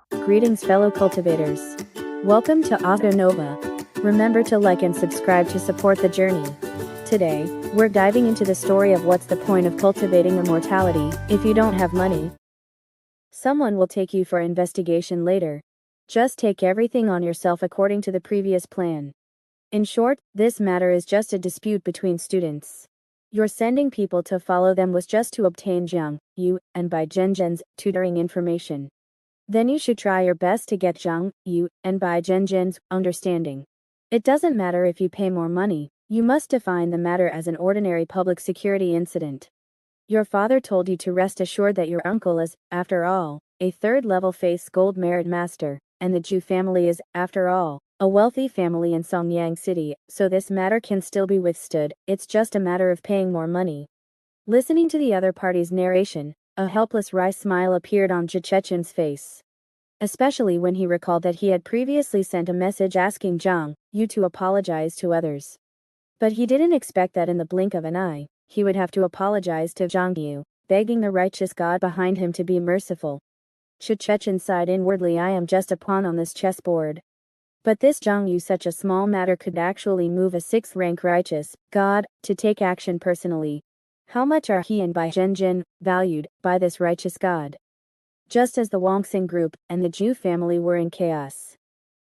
Greetings, fellow cultivators. Welcome to Audio Nova. Remember to like and subscribe to support the journey. Today, we're diving into the story of what's the point of cultivating immortality if you don't have money. Someone will take you for investigation later. Just take everything on yourself according to the previous plan. In short, this matter is just a dispute between students. You're sending people to follow them was just to obtain Xiong, Yu, and Bai Zhen's tutoring information. Then you should try your best to get Xiong, Yu, and Bai Zhen's understanding. It doesn't matter if you pay more money, you must define the matter as an ordinary public security incident. Your father told you to rest assured that your uncle is, after all, a third-level face gold merit master, and the Zhu family is, after all, a wealthy family in Songyang City, so this matter can still be withstood, it's just a matter of paying more money. Listening to the other party's narration, a helpless wry smile appeared on Chechen's face. Especially when he recalled that he had previously sent a message asking Xiong, Yu to apologize to others. But he didn't expect that in the blink of an eye, he would have to apologize to Xiong Yu, begging the righteous God behind him to be merciful. Chechen sighed inwardly, I am just a pawn on this chessboard. But this Xiong Yu, such a small matter could actually move a 6th-rank righteous God to take action personally. How much are he and Bai Zhen valued by this righteous God? Just as the Wangxing group and the Zhu family were in chaos.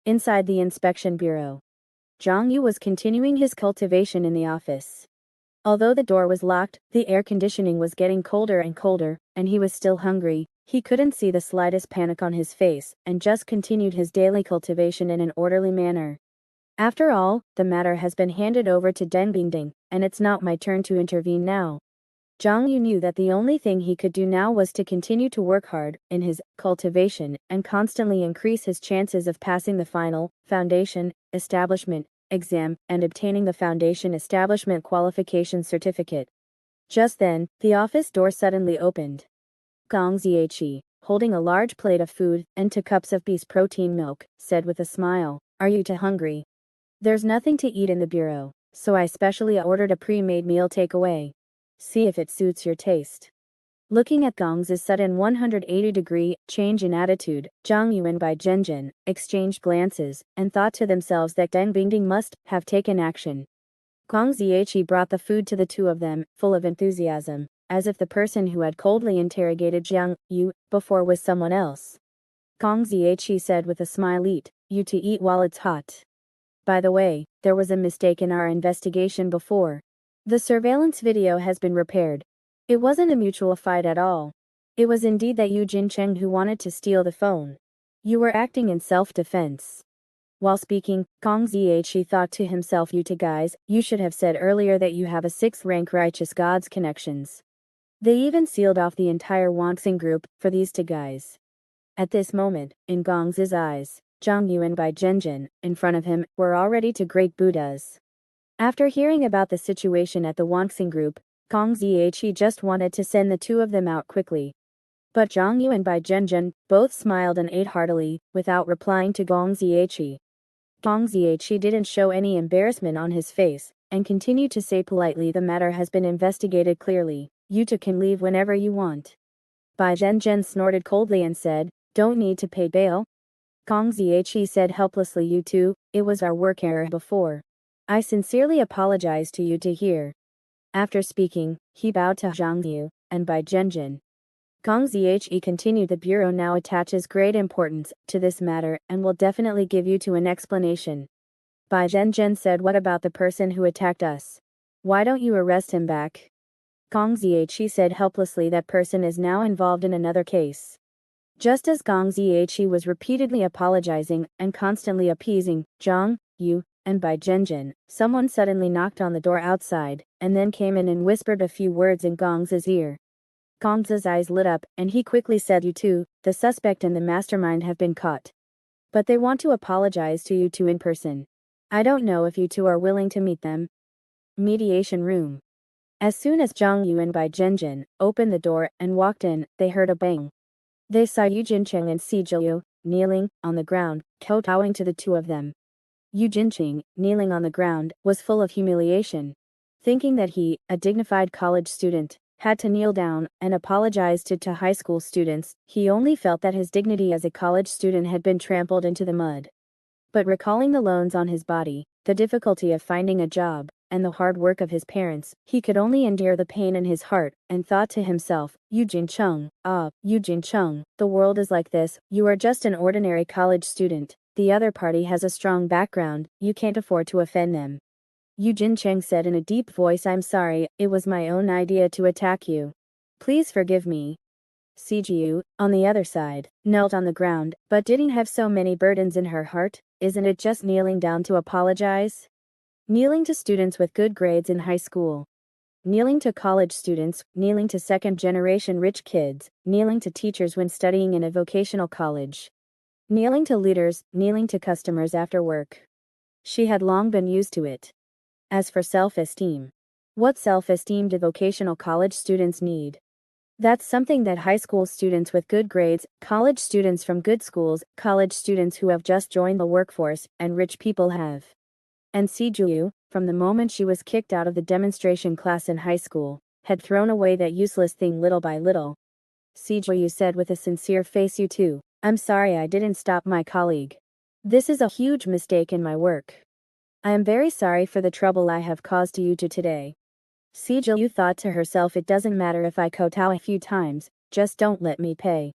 Inside the inspection bureau, Xiong Yu was continuing his cultivation in the office. Although the door was locked, the air conditioning was getting colder and colder, and he was still hungry. He couldn't see the slightest panic on his face, and just continued his daily cultivation in an orderly manner. After all, the matter has been handed over to Deng Bingding, and it's not my turn to intervene now. Xiong Yu knew that the only thing he could do now was to continue to work hard in his cultivation and constantly increase his chances of passing the final foundation establishment exam and obtaining the foundation establishment qualification certificate. Just then, the office door suddenly opened. Gong Zhe, holding a large plate of food and 2 cups of beef protein milk, said with a smile, "Are you too hungry? There's nothing to eat in the bureau, so I specially ordered a pre-made meal takeaway. See if it suits your taste." Looking at Gong's sudden 180-degree change in attitude, Xiong Yu and Bai Zhen exchanged glances and thought to themselves that Deng Bingding must have taken action. Gong Zhe brought the food to the two of them, full of enthusiasm, as if the person who had coldly interrogated Xiong Yu before was someone else. Gong Zhe said with a smile, "Eat, you to eat while it's hot. By the way, there was a mistake in our investigation before. The surveillance video has been repaired. It wasn't a mutual fight at all. It was indeed that Yu Jincheng who wanted to steal the phone. You were acting in self-defense." While speaking, Gong Zhe thought to himself, "You two guys, you should have said earlier that you have a 6th-rank righteous God's connections." They even sealed off the entire Wangxing group for these 2 guys. At this moment, in Gong's eyes, Xiong Yu and Bai Zhen, in front of him, were already 2 great Buddhas. After hearing about the situation at the Wangxing group, Gong Zhe just wanted to send the 2 of them out quickly. But Xiong Yu and Bai Zhen both smiled and ate heartily, without replying to Gong Zhe. Gong Zhe didn't show any embarrassment on his face, and continued to say politely, "The matter has been investigated clearly. You two can leave whenever you want." Bai Zhen snorted coldly and said, "Don't need to pay bail?" Gong Zhe said helplessly, "You two, it was our work error before. I sincerely apologize to you to hear." After speaking, he bowed to Xiong Yu and Bai Zhen. Gong Zhe continued, "The bureau now attaches great importance to this matter and will definitely give you to an explanation." Bai Zhen said, "What about the person who attacked us? Why don't you arrest him back?" Gong Zhe said helplessly, "That person is now involved in another case." Just as Gong Zhe was repeatedly apologizing and constantly appeasing Xiong Yu and Bai Zhen, someone suddenly knocked on the door outside, and then came in and whispered a few words in Gong's ear. Gong's eyes lit up, and he quickly said, "You two, the suspect and the mastermind have been caught. But they want to apologize to you two in person. I don't know if you two are willing to meet them." Mediation room. As soon as Xiong Yu and Bai Zhen opened the door and walked in, they heard a bang. They saw Yu Jincheng and Si Jiu kneeling on the ground, kowtowing to the 2 of them. Yu Jincheng, kneeling on the ground, was full of humiliation. Thinking that he, a dignified college student, had to kneel down and apologize to high school students. He only felt that his dignity as a college student had been trampled into the mud. But recalling the loans on his body, the difficulty of finding a job, and the hard work of his parents, he could only endure the pain in his heart, and thought to himself, Eugene Chung, Eugene Chung, the world is like this, you are just an ordinary college student, the other party has a strong background, you can't afford to offend them. Eugene Cheng said in a deep voice, I'm sorry, it was my own idea to attack you. Please forgive me. CGU, on the other side, knelt on the ground, but didn't have so many burdens in her heart. Isn't it just kneeling down to apologize? Kneeling to students with good grades in high school. Kneeling to college students, kneeling to second-generation rich kids, kneeling to teachers when studying in a vocational college. Kneeling to leaders, kneeling to customers after work. She had long been used to it. As for self-esteem. What self-esteem do vocational college students need? That's something that high school students with good grades, college students from good schools, college students who have just joined the workforce, and rich people have. And Sijuyu, from the moment she was kicked out of the demonstration class in high school, had thrown away that useless thing little by little. Sijuyu said with a sincere face, you too. I'm sorry I didn't stop my colleague. This is a huge mistake in my work. I am very sorry for the trouble I have caused to you today. Sijuyu thought to herself, it doesn't matter if I kowtow a few times, just don't let me pay.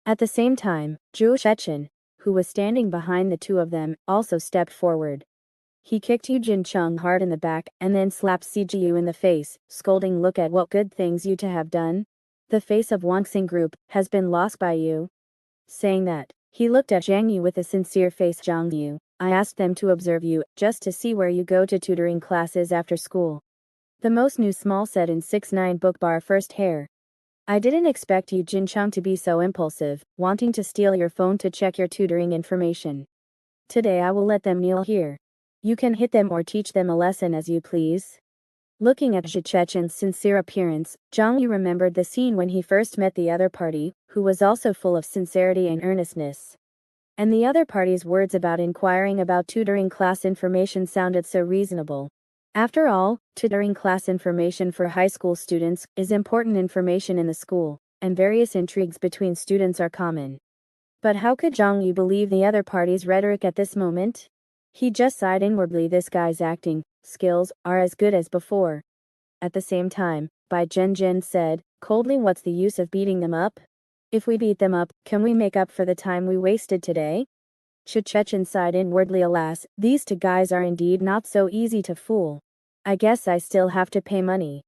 At the same time, Zhu Shechen, who was standing behind the two of them, also stepped forward. He kicked Eugene Chung hard in the back and then slapped Sijuyu in the face, scolding, look at what good things you two have done. The face of Wangxing Group has been lost by you. Saying that, he looked at Zhang Yu with a sincere face. Zhang Yu, I asked them to observe you, just to see where you go to tutoring classes after school. The most new small said in 6'9" book bar first hair. I didn't expect you Jin Chung to be so impulsive, wanting to steal your phone to check your tutoring information. Today I will let them kneel here. You can hit them or teach them a lesson as you please. Looking at Zhechechen's sincere appearance, Zhang Yu remembered the scene when he first met the other party, who was also full of sincerity and earnestness. And the other party's words about inquiring about tutoring class information sounded so reasonable. After all, tutoring class information for high school students is important information in the school, and various intrigues between students are common. But how could Zhang Yu believe the other party's rhetoric at this moment? He just sighed inwardly, this guy's acting skills are as good as before. At the same time, Bai Zhenjian said, coldly, what's the use of beating them up? If we beat them up, can we make up for the time we wasted today? Chechen sighed inwardly, alas, these two guys are indeed not so easy to fool. I guess I still have to pay money.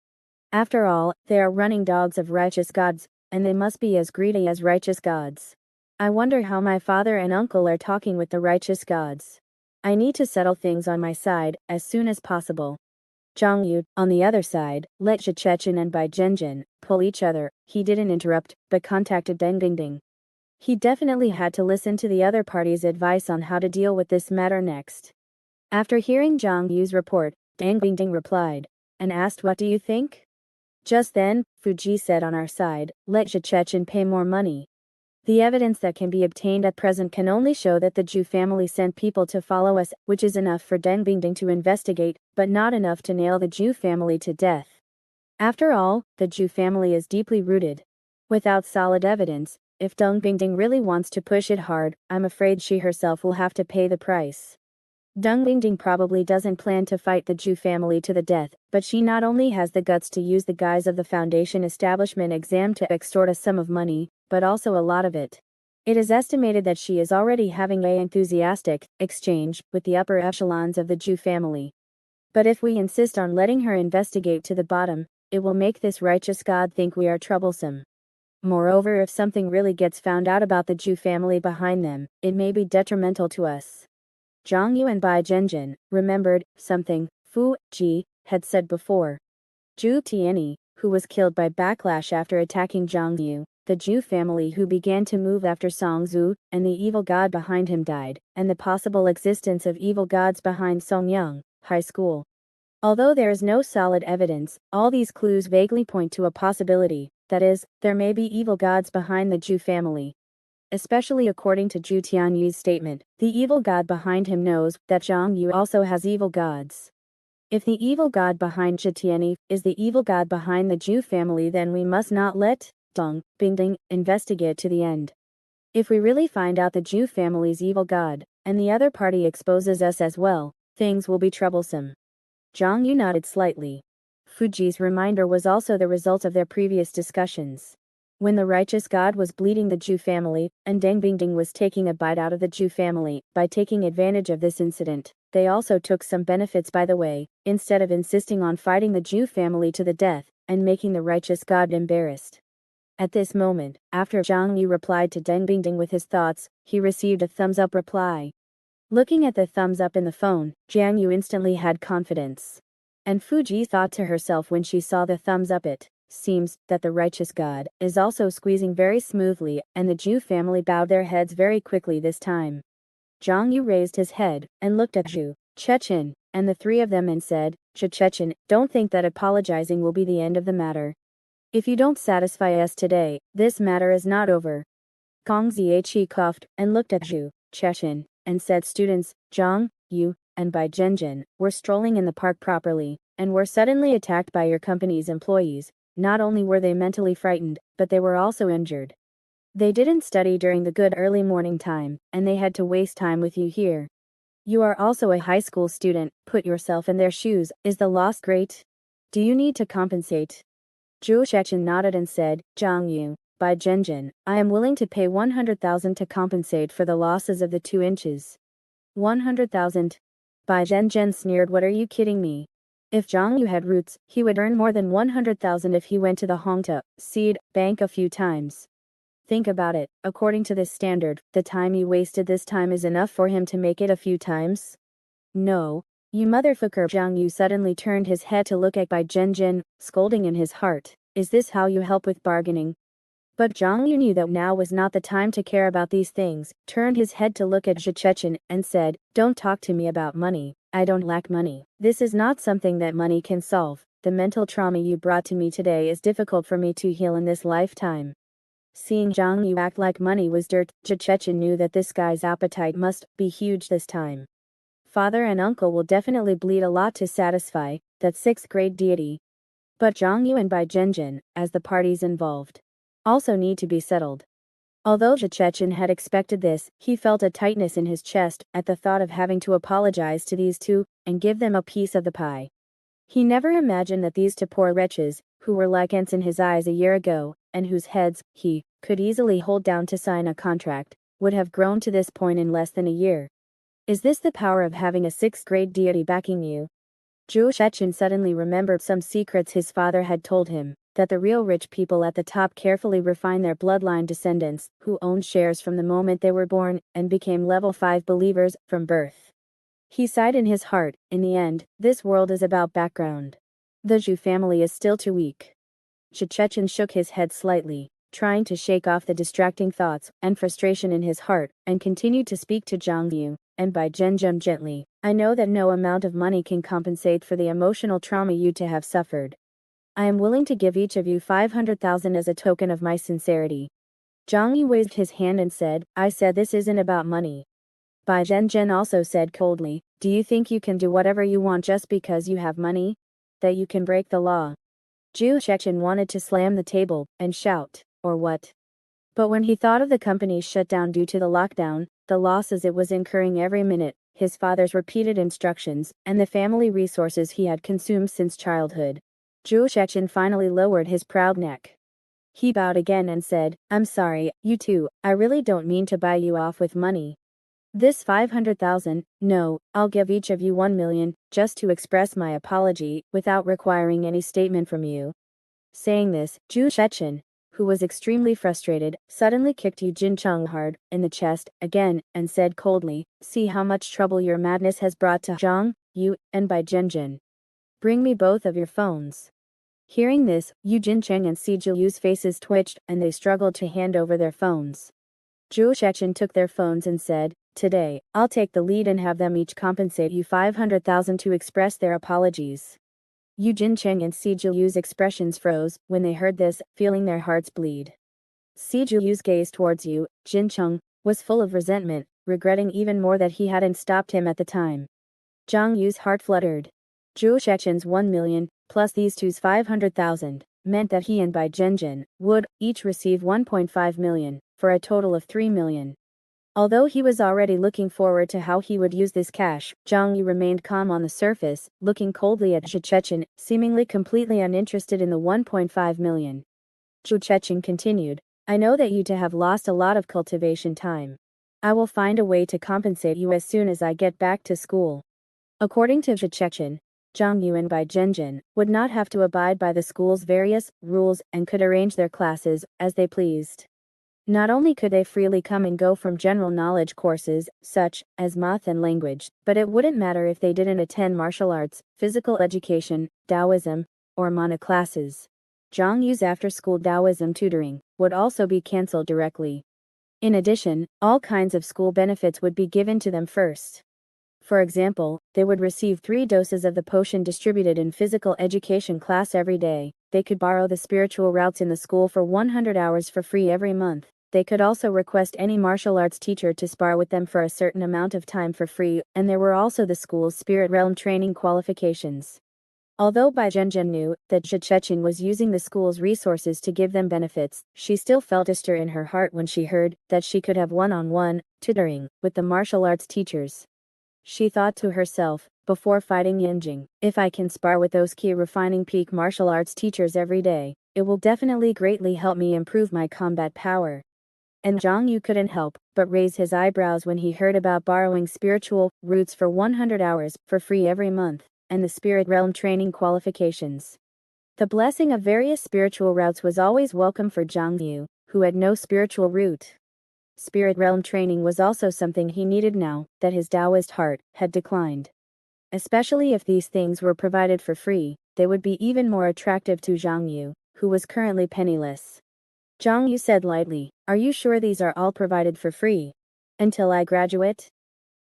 After all, they are running dogs of righteous gods, and they must be as greedy as righteous gods. I wonder how my father and uncle are talking with the righteous gods. I need to settle things on my side as soon as possible. Zhang Yu, on the other side, let Chechen and Bai Zhenjian pull each other. He didn't interrupt, but contacted Deng Dingding. He definitely had to listen to the other party's advice on how to deal with this matter next. After hearing Zhang Yu's report, Deng Dingding replied, and asked, what do you think? Just then, Fuji said, on our side, let Chechen pay more money. The evidence that can be obtained at present can only show that the Zhu family sent people to follow us, which is enough for Deng Dingding to investigate, but not enough to nail the Zhu family to death. After all, the Zhu family is deeply rooted. Without solid evidence, if Deng Dingding really wants to push it hard, I'm afraid she herself will have to pay the price. Deng Dingding probably doesn't plan to fight the Zhu family to the death, but she not only has the guts to use the guise of the Foundation establishment exam to extort a sum of money, but also a lot of it. It is estimated that she is already having an enthusiastic exchange with the upper echelons of the Zhu family. But if we insist on letting her investigate to the bottom, it will make this righteous god think we are troublesome. Moreover, if something really gets found out about the Zhu family behind them, it may be detrimental to us. Zhang Yu and Bai Zhenjian remembered something Fu Ji had said before. Zhu Tianyi, who was killed by backlash after attacking Zhang Yu, the Zhu family who began to move after Song Zhu, and the evil god behind him died, and the possible existence of evil gods behind Songyang High School. Although there is no solid evidence, all these clues vaguely point to a possibility, that is, there may be evil gods behind the Zhu family. Especially according to Zhu Tianyu's statement, the evil god behind him knows that Zhang Yu also has evil gods. If the evil god behind Chitiani is the evil god behind the Jew family, then we must not let Dong Bingding investigate to the end. If we really find out the Jew family's evil god, and the other party exposes us as well, things will be troublesome. Zhang Yu nodded slightly. Fuji's reminder was also the result of their previous discussions. When the righteous god was bleeding the Jew family, and Deng Bingding was taking a bite out of the Jew family, by taking advantage of this incident, they also took some benefits by the way, instead of insisting on fighting the Jew family to the death, and making the righteous god embarrassed. At this moment, after Zhang Yu replied to Deng Bingding with his thoughts, he received a thumbs-up reply. Looking at the thumbs up in the phone, Jiang Yu instantly had confidence. And Fuji thought to herself when she saw the thumbs up, it seems that the righteous god is also squeezing very smoothly, and the Jew family bowed their heads very quickly this time. Zhang Yu raised his head, and looked at Zhu Chechen, and the three of them and said, Zhu Chechen, don't think that apologizing will be the end of the matter. If you don't satisfy us today, this matter is not over. Kong Zhiqi coughed, and looked at Zhu Chechen, and said students, Zhang, Yu, and Bai Zhenzhen, were strolling in the park properly, and were suddenly attacked by your company's employees. Not only were they mentally frightened, but they were also injured. They didn't study during the good early morning time, and they had to waste time with you here. You are also a high school student, put yourself in their shoes, is the loss great? Do you need to compensate? Zhu Shechen nodded and said, Zhang Yu, Bai Zhenzhen, I am willing to pay 100,000 to compensate for the losses of the 2 inches. 100,000? Bai Zhenzhen sneered, what are you kidding me? If Zhang Yu had roots, he would earn more than 100,000 if he went to the Hongta seed bank a few times. Think about it, according to this standard, the time you wasted this time is enough for him to make it a few times? No. You motherfucker. Zhang Yu suddenly turned his head to look at Bai Zhenzhen, scolding in his heart, is this how you help with bargaining? But Zhang Yu knew that now was not the time to care about these things, turned his head to look at Zhu Chechen, and said, don't talk to me about money, I don't lack money. This is not something that money can solve. The mental trauma you brought to me today is difficult for me to heal in this lifetime. Seeing Zhang Yu act like money was dirt, Zhu Chechen knew that this guy's appetite must be huge this time. Father and uncle will definitely bleed a lot to satisfy that 6th grade deity. But Zhang Yu and Bai Zhenzhen, as the parties involved, also need to be settled. Although Zhu Chechen had expected this, he felt a tightness in his chest at the thought of having to apologize to these two, and give them a piece of the pie. He never imagined that these two poor wretches, who were like ants in his eyes a year ago, and whose heads he could easily hold down to sign a contract, would have grown to this point in less than a year. Is this the power of having a 6th grade deity backing you? Zhu Shechen suddenly remembered some secrets his father had told him, that the real rich people at the top carefully refine their bloodline descendants, who owned shares from the moment they were born, and became level 5 believers from birth. He sighed in his heart, in the end, this world is about background. The Zhu family is still too weak. Zhu Chechen shook his head slightly, trying to shake off the distracting thoughts and frustration in his heart, and continued to speak to Zhang Yu and Bai Zhenzhen gently. I know that no amount of money can compensate for the emotional trauma you two have suffered. I am willing to give each of you 500,000 as a token of my sincerity. Zhang Yu waved his hand and said, I said this isn't about money. Bai Zhenzhen also said coldly, do you think you can do whatever you want just because you have money? That you can break the law? Zhu Shechen wanted to slam the table and shout, or what? But when he thought of the company's shutdown due to the lockdown, the losses it was incurring every minute, his father's repeated instructions, and the family resources he had consumed since childhood, Zhu Shechen finally lowered his proud neck. He bowed again and said, I'm sorry, you two, I really don't mean to buy you off with money. This 500,000, no, I'll give each of you 1 million, just to express my apology, without requiring any statement from you. Saying this, Zhu Shechen, who was extremely frustrated, suddenly kicked Yu Jincheng hard in the chest again, and said coldly, see how much trouble your madness has brought to Zhang, Yu, and Bai Zhenzhen. Bring me both of your phones. Hearing this, Yu Jincheng and Si Zhiyu's faces twitched, and they struggled to hand over their phones. Zhu Shechen took their phones and said, today, I'll take the lead and have them each compensate you 500,000 to express their apologies. Yu Jincheng and Si Zhiyu's expressions froze when they heard this, feeling their hearts bleed. Si Zhiyu's gaze towards Yu Jincheng was full of resentment, regretting even more that he hadn't stopped him at the time. Zhang Yu's heart fluttered. Zhu Shechen's 1 million, plus these two's 500,000, meant that he and Bai Zhenjin would each receive 1.5 million, for a total of 3 million. Although he was already looking forward to how he would use this cash, Zhang Yu remained calm on the surface, looking coldly at Zhu Chechen, seemingly completely uninterested in the 1.5 million. Zhu Chechen continued, I know that you two have lost a lot of cultivation time. I will find a way to compensate you as soon as I get back to school. According to Zhu Chechen, Zhang Yu and Bai Zhenjin would not have to abide by the school's various rules and could arrange their classes as they pleased. Not only could they freely come and go from general knowledge courses, such as math and language, but it wouldn't matter if they didn't attend martial arts, physical education, Taoism, or mana classes. Zhang Yu's after-school Taoism tutoring would also be cancelled directly. In addition, all kinds of school benefits would be given to them first. For example, they would receive 3 doses of the potion distributed in physical education class every day. They could borrow the spiritual routes in the school for 100 hours for free every month. They could also request any martial arts teacher to spar with them for a certain amount of time for free, and there were also the school's spirit realm training qualifications. Although Bai Zhenjin knew that Zhu Chechen was using the school's resources to give them benefits, she still felt a stir in her heart when she heard that she could have one-on-one tutoring with the martial arts teachers. She thought to herself, before fighting Yanjing, if I can spar with those key refining peak martial arts teachers every day, it will definitely greatly help me improve my combat power. And Zhang Yu couldn't help but raise his eyebrows when he heard about borrowing spiritual roots for 100 hours for free every month, and the spirit realm training qualifications. The blessing of various spiritual routes was always welcome for Zhang Yu, who had no spiritual root. Spirit realm training was also something he needed now that his Taoist heart had declined. Especially if these things were provided for free, they would be even more attractive to Zhang Yu, who was currently penniless. Zhang Yu said lightly, Are you sure these are all provided for free? Until I graduate?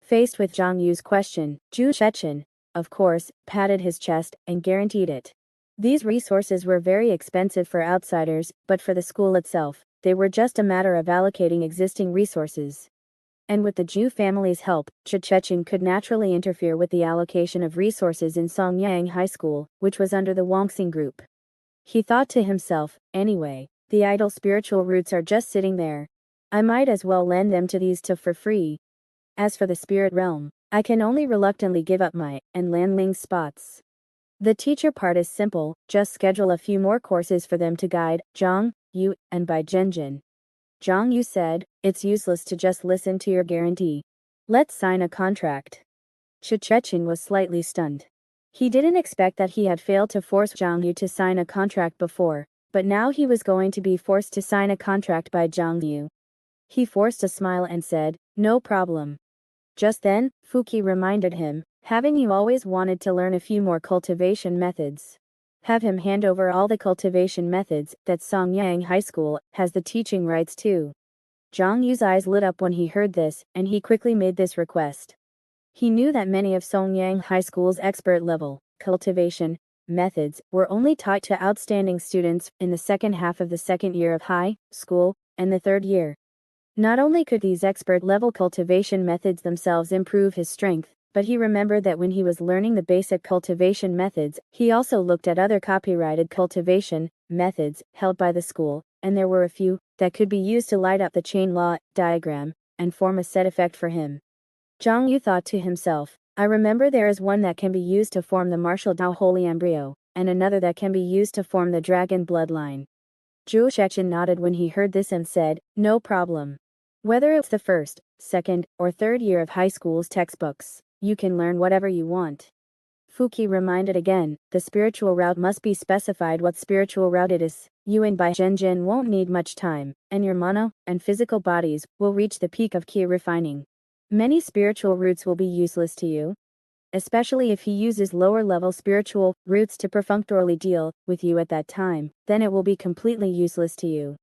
Faced with Zhang Yu's question, Zhu Chechen, of course, patted his chest and guaranteed it. These resources were very expensive for outsiders, but for the school itself, they were just a matter of allocating existing resources. And with the Zhu family's help, Zhu Chechen could naturally interfere with the allocation of resources in Songyang High School, which was under the Wangxing group. He thought to himself, anyway, the idle spiritual roots are just sitting there. I might as well lend them to these two for free. As for the spirit realm, I can only reluctantly give up my and Lanling's spots. The teacher part is simple, just schedule a few more courses for them to guide Zhang Yu and Bai Zhenjin. Zhang Yu said, It's useless to just listen to your guarantee. Let's sign a contract. Zhu Chechen was slightly stunned. He didn't expect that he had failed to force Zhang Yu to sign a contract before, but now he was going to be forced to sign a contract by Zhang Yu. He forced a smile and said, No problem. Just then, Fuqi reminded him, Haven't you always wanted to learn a few more cultivation methods? Have him hand over all the cultivation methods that Songyang High School has the teaching rights to. Zhang Yu's eyes lit up when he heard this, and he quickly made this request. He knew that many of Songyang High School's expert-level cultivation methods were only taught to outstanding students in the second half of the second year of high school and the third year. Not only could these expert-level cultivation methods themselves improve his strength, but he remembered that when he was learning the basic cultivation methods, he also looked at other copyrighted cultivation methods held by the school, and there were a few that could be used to light up the chain law diagram and form a set effect for him. Zhang Yu thought to himself, I remember there is one that can be used to form the martial Dao Holy Embryo, and another that can be used to form the dragon bloodline. Zhu Shechen nodded when he heard this and said, No problem. Whether it's the first, second, or third year of high school's textbooks, you can learn whatever you want. Fuqi reminded again, the spiritual route must be specified what spiritual route it is. You and Bai Zhenjin won't need much time, and your mana and physical bodies will reach the peak of ki refining. Many spiritual roots will be useless to you, especially if he uses lower-level spiritual roots to perfunctorily deal with you at that time, then it will be completely useless to you.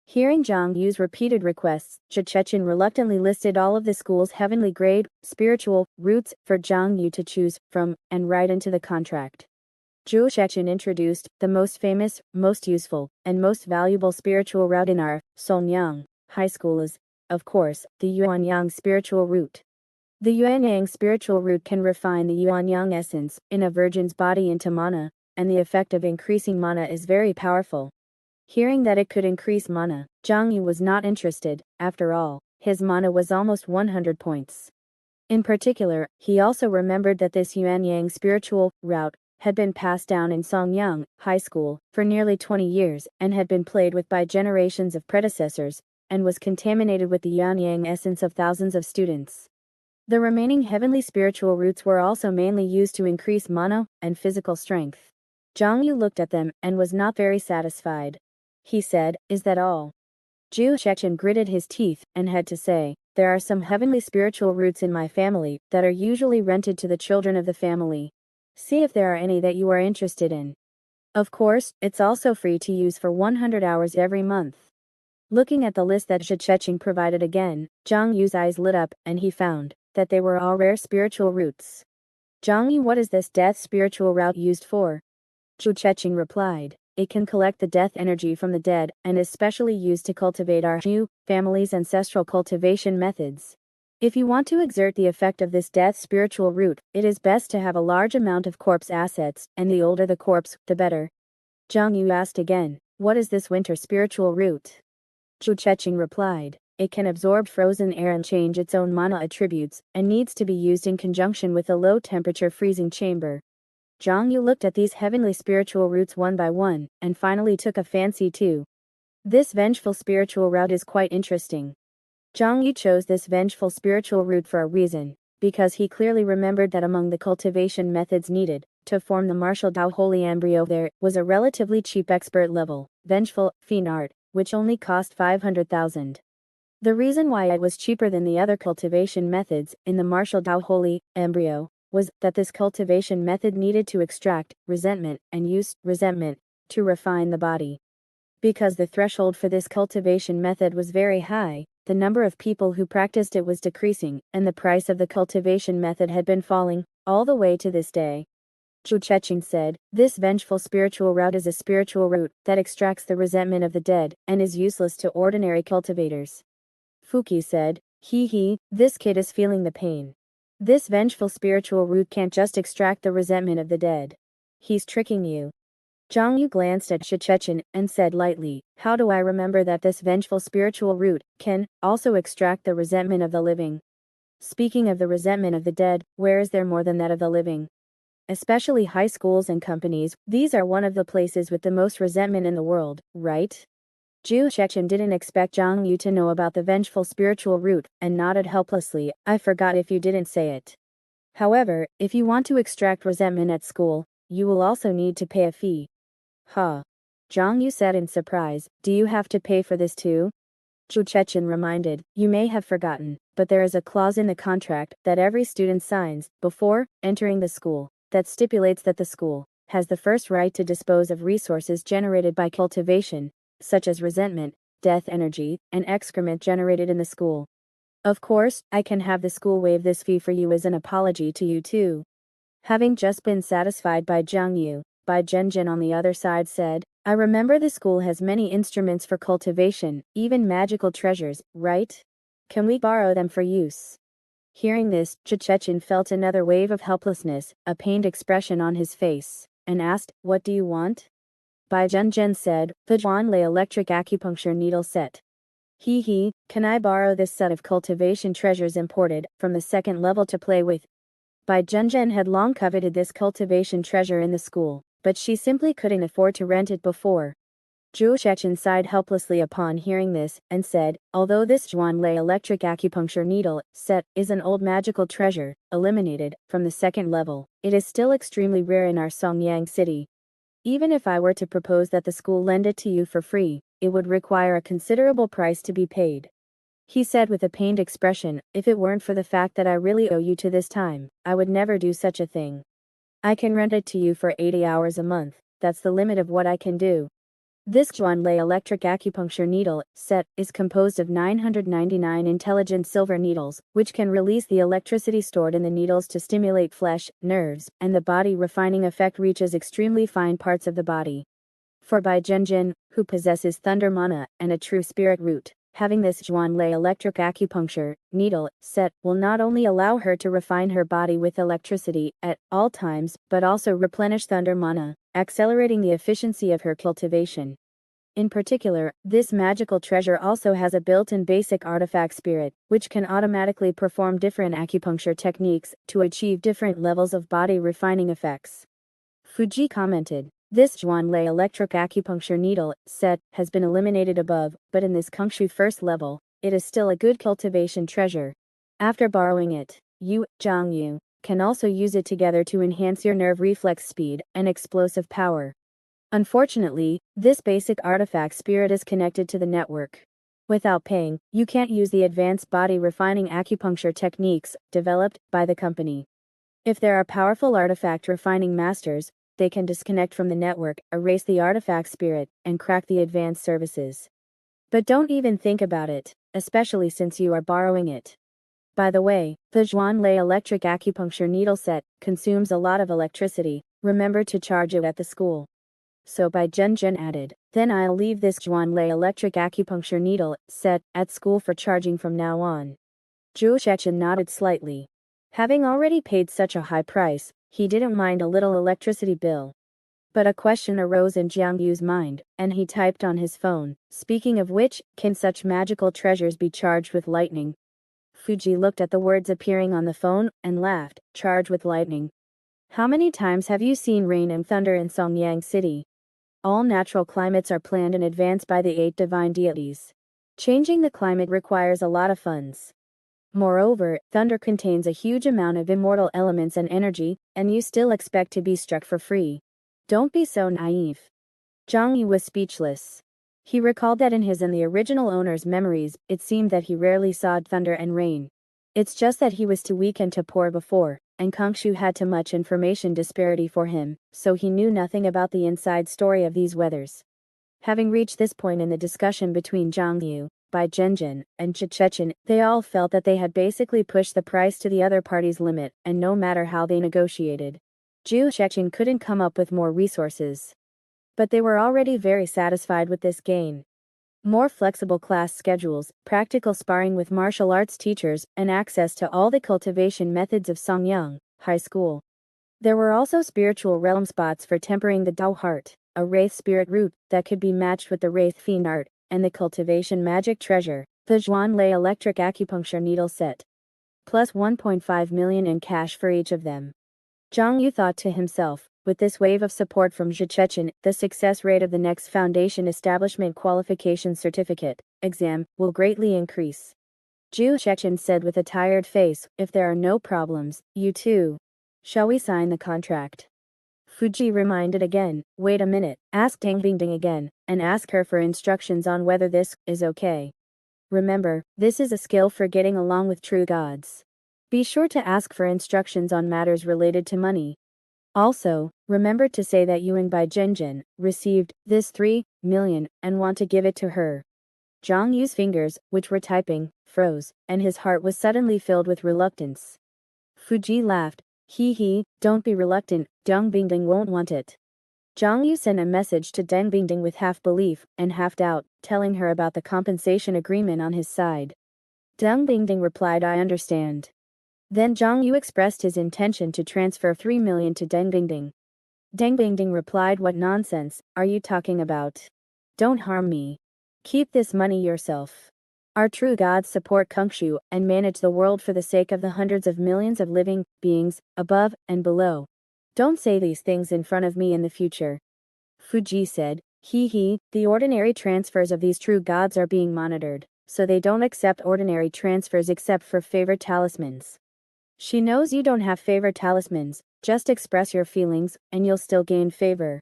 Hearing Zhang Yu's repeated requests, Zhu Chechen reluctantly listed all of the school's heavenly grade, spiritual roots for Zhang Yu to choose from and write into the contract. Zhu Chechen introduced the most famous, most useful, and most valuable spiritual route in our Songyang High School is, of course, the Yuanyang spiritual route. The yuan-yang spiritual root can refine the yuan-yang essence in a virgin's body into mana, and the effect of increasing mana is very powerful. Hearing that it could increase mana, Zhang Yu was not interested. After all, his mana was almost 100 points. In particular, he also remembered that this yuan-yang spiritual route had been passed down in Songyang High School for nearly 20 years and had been played with by generations of predecessors, and was contaminated with the yuan-yang essence of thousands of students. The remaining heavenly spiritual roots were also mainly used to increase mana and physical strength. Zhang Yu looked at them and was not very satisfied. He said, "Is that all?" Zhu Shechen gritted his teeth and had to say, "There are some heavenly spiritual roots in my family that are usually rented to the children of the family. See if there are any that you are interested in. Of course, it's also free to use for 100 hours every month." Looking at the list that Zhu Shechen provided again, Zhang Yu's eyes lit up and he found that they were all rare spiritual roots. "Zhang Yu, what is this death spiritual route used for?" Zhu Shechen replied, "It can collect the death energy from the dead and is specially used to cultivate our anew family's ancestral cultivation methods. If you want to exert the effect of this death spiritual root, it is best to have a large amount of corpse assets, and the older the corpse, the better." Zhang Yu asked again, "What is this winter spiritual root?" Zhu Shechen replied, "It can absorb frozen air and change its own mana attributes, and needs to be used in conjunction with a low-temperature freezing chamber." Zhang Yu looked at these heavenly spiritual roots one by one, and finally took a fancy to. This vengeful spiritual route is quite interesting. Zhang Yu chose this vengeful spiritual route for a reason, because he clearly remembered that among the cultivation methods needed to form the martial Dao holy embryo there was a relatively cheap expert level, vengeful, fiend art, which only cost 500,000. The reason why it was cheaper than the other cultivation methods in the martial Dao holy embryo was that this cultivation method needed to extract resentment and use resentment to refine the body. Because the threshold for this cultivation method was very high, the number of people who practiced it was decreasing, and the price of the cultivation method had been falling, all the way to this day. Zhu Shechen said, "This vengeful spiritual route is a spiritual route that extracts the resentment of the dead and is useless to ordinary cultivators." Fuki said, "He, this kid is feeling the pain. This vengeful spiritual root can't just extract the resentment of the dead. He's tricking you." Zhang Yu glanced at Zhu Shechen and said lightly, "How do I remember that this vengeful spiritual root can also extract the resentment of the living?" Speaking of the resentment of the dead, where is there more than that of the living? Especially high schools and companies, these are one of the places with the most resentment in the world, right? Zhu Shechen didn't expect Zhang Yu to know about the vengeful spiritual root, and nodded helplessly. "I forgot if you didn't say it. However, if you want to extract resentment at school, you will also need to pay a fee." "Huh?" Zhang Yu said in surprise, "Do you have to pay for this too?" Zhu Shechen reminded, "You may have forgotten, but there is a clause in the contract that every student signs before entering the school that stipulates that the school has the first right to dispose of resources generated by cultivation, such as resentment, death energy, and excrement generated in the school. Of course, I can have the school waive this fee for you as an apology to you too." Having just been satisfied by Zhang Yu, Bai Zhenjin on the other side said, "I remember the school has many instruments for cultivation, even magical treasures, right? Can we borrow them for use?" Hearing this, Zhu Shechen felt another wave of helplessness, a pained expression on his face, and asked, "What do you want?" Bai Zhenjin said, "The Zhuanlei electric acupuncture needle set." He, can I borrow this set of cultivation treasures imported from the second level to play with?" Bai Zhenjin had long coveted this cultivation treasure in the school, but she simply couldn't afford to rent it before. Zhu Shechen sighed helplessly upon hearing this, and said, "Although this Zhuanlei electric acupuncture needle set is an old magical treasure, eliminated from the second level, it is still extremely rare in our Songyang city. Even if I were to propose that the school lend it to you for free, it would require a considerable price to be paid." He said with a pained expression, "If it weren't for the fact that I really owe you to this time, I would never do such a thing. I can rent it to you for 80 hours a month, that's the limit of what I can do." This Zhuanlei electric acupuncture needle set is composed of 999 intelligent silver needles, which can release the electricity stored in the needles to stimulate flesh, nerves, and the body. Refining effect reaches extremely fine parts of the body. For Bai Zhenjin, who possesses thunder mana and a true spirit root, Having this Zhuanlei electric acupuncture needle set will not only allow her to refine her body with electricity at all times, but also replenish thunder mana, accelerating the efficiency of her cultivation. In particular, this magical treasure also has a built-in basic artifact spirit, which can automatically perform different acupuncture techniques to achieve different levels of body refining effects. Fuji commented, "This Zhuanlei electric acupuncture needle set has been eliminated above, but in this Kungshu first level, it is still a good cultivation treasure. After borrowing it, you, Yu, can also use it together to enhance your nerve reflex speed and explosive power. Unfortunately, this basic artifact spirit is connected to the network. Without paying, you can't use the advanced body refining acupuncture techniques developed by the company. If there are powerful artifact refining masters, they can disconnect from the network, erase the artifact spirit, and crack the advanced services. But don't even think about it, especially since you are borrowing it. By the way, the Zhuanlei electric acupuncture needle set consumes a lot of electricity. Remember to charge it at the school." So Bai Zhenjin added, "Then I'll leave this Zhuanlei electric acupuncture needle set at school for charging from now on." Zhu Shechen nodded slightly. Having already paid such a high price, he didn't mind a little electricity bill. But a question arose in Jiang Yu's mind, and he typed on his phone, "Speaking of which, can such magical treasures be charged with lightning?" Fuji looked at the words appearing on the phone and laughed, "Charged with lightning? How many times have you seen rain and thunder in Songyang City? All natural climates are planned in advance by the 8 divine deities. Changing the climate requires a lot of funds. Moreover, thunder contains a huge amount of immortal elements and energy, and you still expect to be struck for free. Don't be so naive." Zhang Yu was speechless. He recalled that in his and the original owner's memories, it seemed that he rarely saw thunder and rain. It's just that he was too weak and too poor before, and Kongshu had too much information disparity for him, so he knew nothing about the inside story of these weathers. Having reached this point in the discussion between Zhang Yu, Bai Zhenjin, and Chechen, they all felt that they had basically pushed the price to the other party's limit, and no matter how they negotiated, Zhu Chechen couldn't come up with more resources. But they were already very satisfied with this gain. More flexible class schedules, practical sparring with martial arts teachers, and access to all the cultivation methods of Songyang High School. There were also spiritual realm spots for tempering the Dao heart, a wraith spirit root that could be matched with the wraith fiend art, and the cultivation magic treasure, the Zhuanlei electric acupuncture needle set. Plus 1.5 million in cash for each of them. Zhang Yu thought to himself, with this wave of support from Zhechen, the success rate of the next foundation establishment qualification certificate exam will greatly increase. Zhu Shechen said with a tired face, "If there are no problems, you too. Shall we sign the contract?" Fuji reminded again, "Wait a minute, ask Deng Bingding again, and ask her for instructions on whether this is okay. Remember, this is a skill for getting along with true gods. Be sure to ask for instructions on matters related to money. Also, remember to say that Yuan Bai Zhenjin received this 3 million and want to give it to her." Zhang Yu's fingers, which were typing, froze, and his heart was suddenly filled with reluctance. Fuji laughed, "He, don't be reluctant, Deng Bingding won't want it." Zhang Yu sent a message to Deng Bingding with half belief and half doubt, telling her about the compensation agreement on his side. Deng Bingding replied, "I understand." Then Zhang Yu expressed his intention to transfer 3 million to Deng Bingding. Deng Bingding replied, "What nonsense are you talking about? Don't harm me. Keep this money yourself. Our true gods support Kungshu and manage the world for the sake of the hundreds of millions of living beings above and below. Don't say these things in front of me in the future." Fuji said, The ordinary transfers of these true gods are being monitored, so they don't accept ordinary transfers except for favor talismans. She knows you don't have favor talismans, just express your feelings, and you'll still gain favor."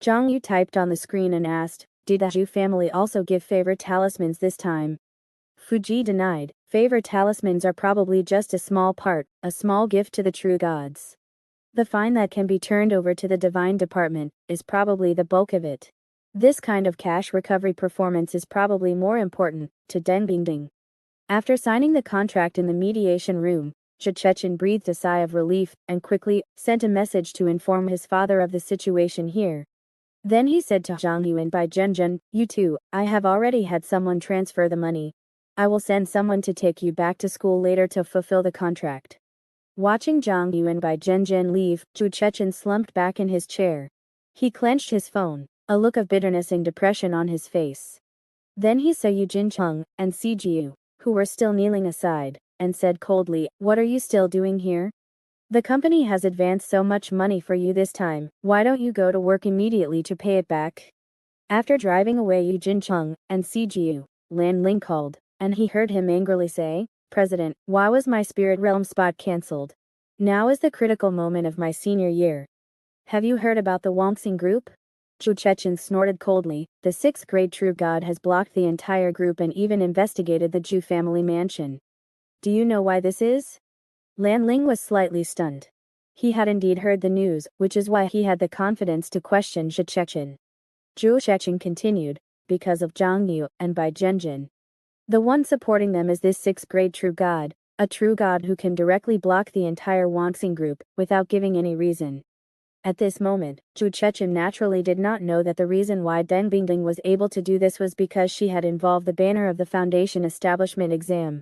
Zhang Yu typed on the screen and asked, "Did the Zhu family also give favor talismans this time?" Fuji denied, "Favor talismans are probably just a small part, a small gift to the true gods. The fine that can be turned over to the divine department is probably the bulk of it. This kind of cash recovery performance is probably more important to Deng Bingding." After signing the contract in the mediation room, Chechen breathed a sigh of relief and quickly sent a message to inform his father of the situation here. Then he said to Zhang Yu and Bai Zhenzhen, "You two, I have already had someone transfer the money. I will send someone to take you back to school later to fulfill the contract." Watching Zhang Yu and Bai Zhenzhen leave, Zhu Chechen slumped back in his chair. He clenched his phone, a look of bitterness and depression on his face. Then he saw Yu Jincheng and Si Jiu, who were still kneeling aside, and said coldly, "What are you still doing here? The company has advanced so much money for you this time, why don't you go to work immediately to pay it back?" After driving away Yu Jincheng and Si Jiu, Lan Ling called, and he heard him angrily say, "President, why was my spirit realm spot cancelled? Now is the critical moment of my senior year. Have you heard about the Wangxing group?" Zhu Chechen snorted coldly. "The sixth grade true god has blocked the entire group and even investigated the Zhu family mansion. Do you know why this is?" Lan Ling was slightly stunned. He had indeed heard the news, which is why he had the confidence to question Zhu Chechen. Zhu Chechen continued, "Because of Zhang Yu and Bai Zhenjin. The one supporting them is this sixth grade true god, a true god who can directly block the entire Wangxing group, without giving any reason." At this moment, Zhu Chechen naturally did not know that the reason why Deng Bingding was able to do this was because she had involved the banner of the Foundation establishment exam.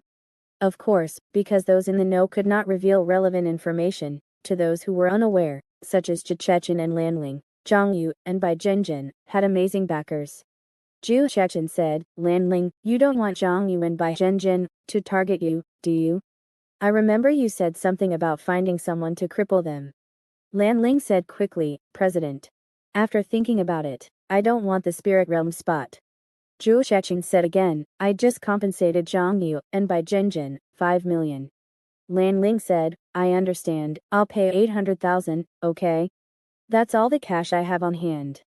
Of course, because those in the know could not reveal relevant information to those who were unaware, such as Zhu Chechen and Lanling, Zhang Yu, and Bai Zhenjin, had amazing backers. Zhu Chechen said, "Lanling, you don't want Zhang Yu and Bai Zhenjin to target you, do you? I remember you said something about finding someone to cripple them." Lan Ling said quickly, "President. After thinking about it, I don't want the spirit realm spot." Zhu Chechen said again, "I just compensated Zhang Yu and Bai Zhenjin, 5 million. Lan Ling said, "I understand, I'll pay 800,000, okay? That's all the cash I have on hand."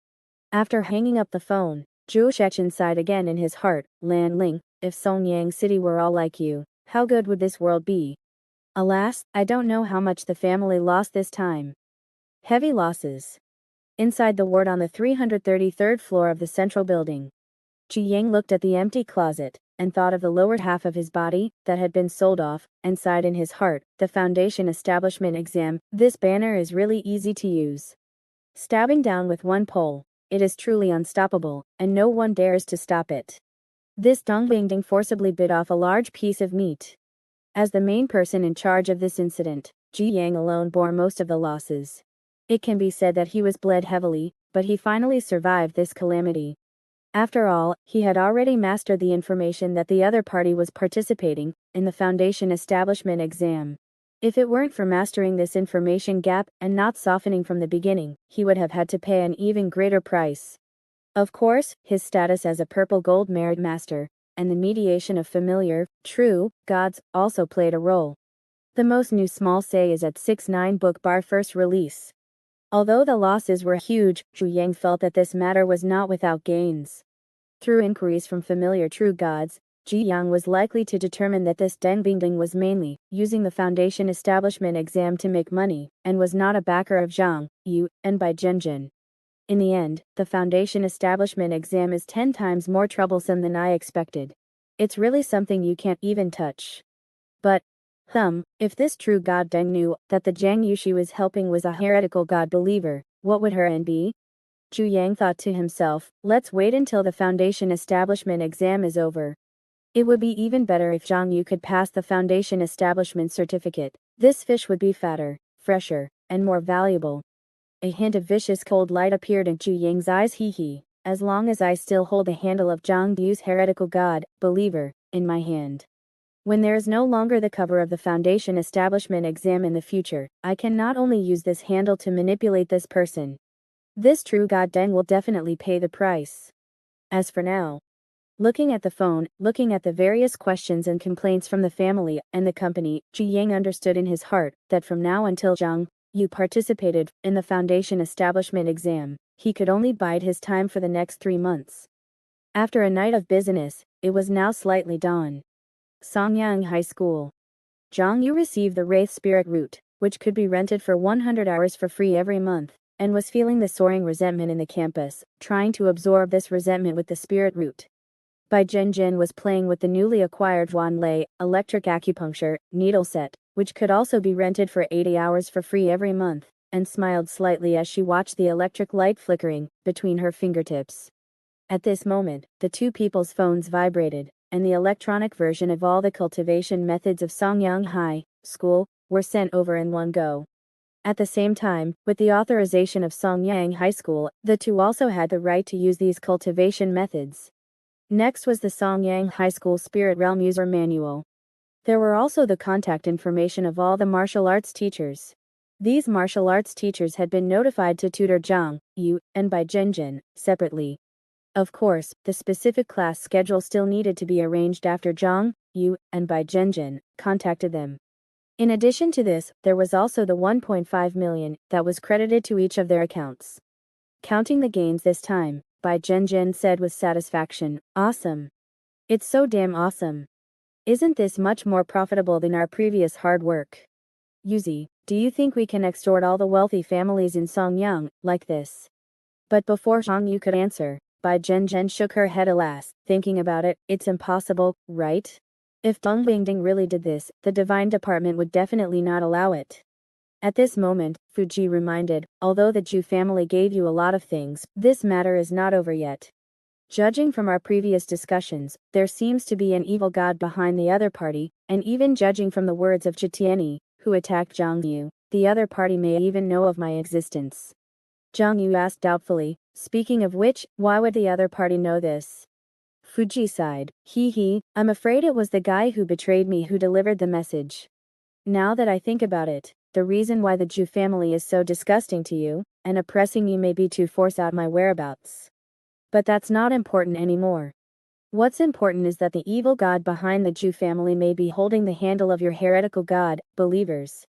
After hanging up the phone, Zhu Chechen sighed again in his heart, "Lan Ling, if Songyang City were all like you, how good would this world be? Alas, I don't know how much the family lost this time." Heavy losses. Inside the ward on the 333rd floor of the central building, Zhu Yang looked at the empty closet, and thought of the lower half of his body that had been sold off, and sighed in his heart, "The Foundation establishment exam, this banner is really easy to use. Stabbing down with one pole, it is truly unstoppable, and no one dares to stop it." This Dong Bingding forcibly bit off a large piece of meat. As the main person in charge of this incident, Zhu Yang alone bore most of the losses. It can be said that he was bled heavily, but he finally survived this calamity. After all, he had already mastered the information that the other party was participating in the Foundation establishment exam. If it weren't for mastering this information gap and not softening from the beginning, he would have had to pay an even greater price. Of course, his status as a purple gold merit master, and the mediation of familiar, true, gods, also played a role. The most new small say is at 6-9 book bar first release. Although the losses were huge, Zhu Yang felt that this matter was not without gains. Through inquiries from familiar true gods, Ji Yang was likely to determine that this Deng Bingding was mainly using the Foundation establishment exam to make money, and was not a backer of Zhang Yu and Bai Zhenjin. In the end, the Foundation establishment exam is 10 times more troublesome than I expected. It's really something you can't even touch. But, if this true god Deng knew that the Jiang Yu she was helping was a heretical god believer, what would her end be? Zhu Yang thought to himself, let's wait until the Foundation establishment exam is over. It would be even better if Zhang Yu could pass the Foundation establishment certificate. This fish would be fatter, fresher, and more valuable. A hint of vicious cold light appeared in Zhu Yang's eyes. He. As long as I still hold the handle of Zhang Yu's heretical god, believer, in my hand. When there is no longer the cover of the Foundation establishment exam in the future, I can not only use this handle to manipulate this person. This true god Deng will definitely pay the price. As for now, looking at the phone, looking at the various questions and complaints from the family and the company, Zhu Yang understood in his heart that from now until Zhang Yu participated in the Foundation establishment exam, he could only bide his time for the next 3 months. After a night of business, it was now slightly dawn. Songyang High School. Zhang Yu received the Wraith Spirit Route, which could be rented for 100 hours for free every month, and was feeling the soaring resentment in the campus, trying to absorb this resentment with the Spirit Route. Bai Zhenjin was playing with the newly acquired Wan Lei electric acupuncture needle set, which could also be rented for 80 hours for free every month, and smiled slightly as she watched the electric light flickering between her fingertips. At this moment, the two people's phones vibrated, and the electronic version of all the cultivation methods of Xiong High School were sent over in one go. At the same time, with the authorization of Xiong High School, the two also had the right to use these cultivation methods. Next was the Xiong High School Spirit Realm User Manual. There were also the contact information of all the martial arts teachers. These martial arts teachers had been notified to tutor Zhang Yu and Bai Zhenjin separately. Of course, the specific class schedule still needed to be arranged after Zhang Yu and Bai Zhenjin contacted them. In addition to this, there was also the 1.5 million that was credited to each of their accounts. Counting the gains this time, Bai Zhenjin said with satisfaction, "Awesome. It's so damn awesome. Isn't this much more profitable than our previous hard work? Yuzi, do you think we can extort all the wealthy families in Songyang like this?" But before Zhang Yu could answer, Bai Zhenjin shook her head. Alas, thinking about it, it's impossible, right? If Deng Bingding really did this, the divine department would definitely not allow it. At this moment, Fuji reminded, although the Zhu family gave you a lot of things, this matter is not over yet. Judging from our previous discussions, there seems to be an evil god behind the other party, and even judging from the words of Chitiani, who attacked Zhang Yu, the other party may even know of my existence. Zhang Yu asked doubtfully, speaking of which, why would the other party know this? Fuji sighed, I'm afraid it was the guy who betrayed me who delivered the message. Now that I think about it, the reason why the Zhu family is so disgusting to you, and oppressing you may be to force out my whereabouts. But that's not important anymore. What's important is that the evil god behind the Zhu family may be holding the handle of your heretical god, believers.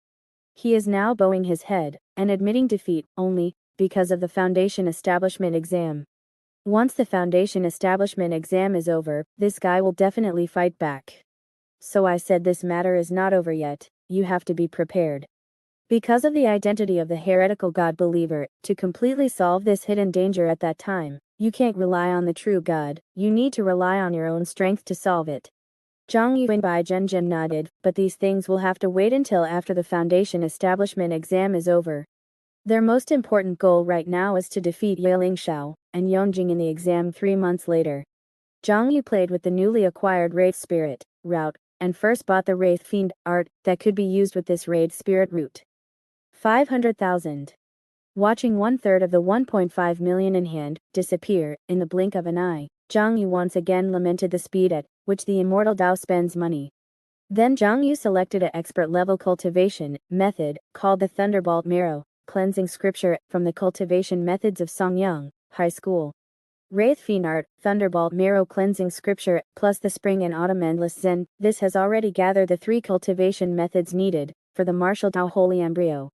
He is now bowing his head, and admitting defeat, only because of the Foundation Establishment exam. Once the Foundation Establishment exam is over, this guy will definitely fight back. So I said this matter is not over yet, you have to be prepared. Because of the identity of the heretical god believer, to completely solve this hidden danger at that time, you can't rely on the true god, you need to rely on your own strength to solve it. Zhang Yu and Bai Zhenjin nodded, but these things will have to wait until after the Foundation Establishment exam is over. Their most important goal right now is to defeat Yeling Shao and Yongjing in the exam 3 months later. Zhang Yu played with the newly acquired Wraith Spirit route, and first bought the Wraith Fiend art that could be used with this Wraith Spirit route. 500,000. Watching 1/3 of the 1.5 million in hand disappear in the blink of an eye, Zhang Yu once again lamented the speed at which the immortal Dao spends money. Then Zhang Yu selected an expert-level cultivation method called the Thunderbolt Marrow cleansing scripture from the cultivation methods of Songyang High School. Wraith Fiend art, Thunderbolt Marrow cleansing scripture, plus the Spring and Autumn Endless Zen. This has already gathered the 3 cultivation methods needed for the martial Dao Holy Embryo.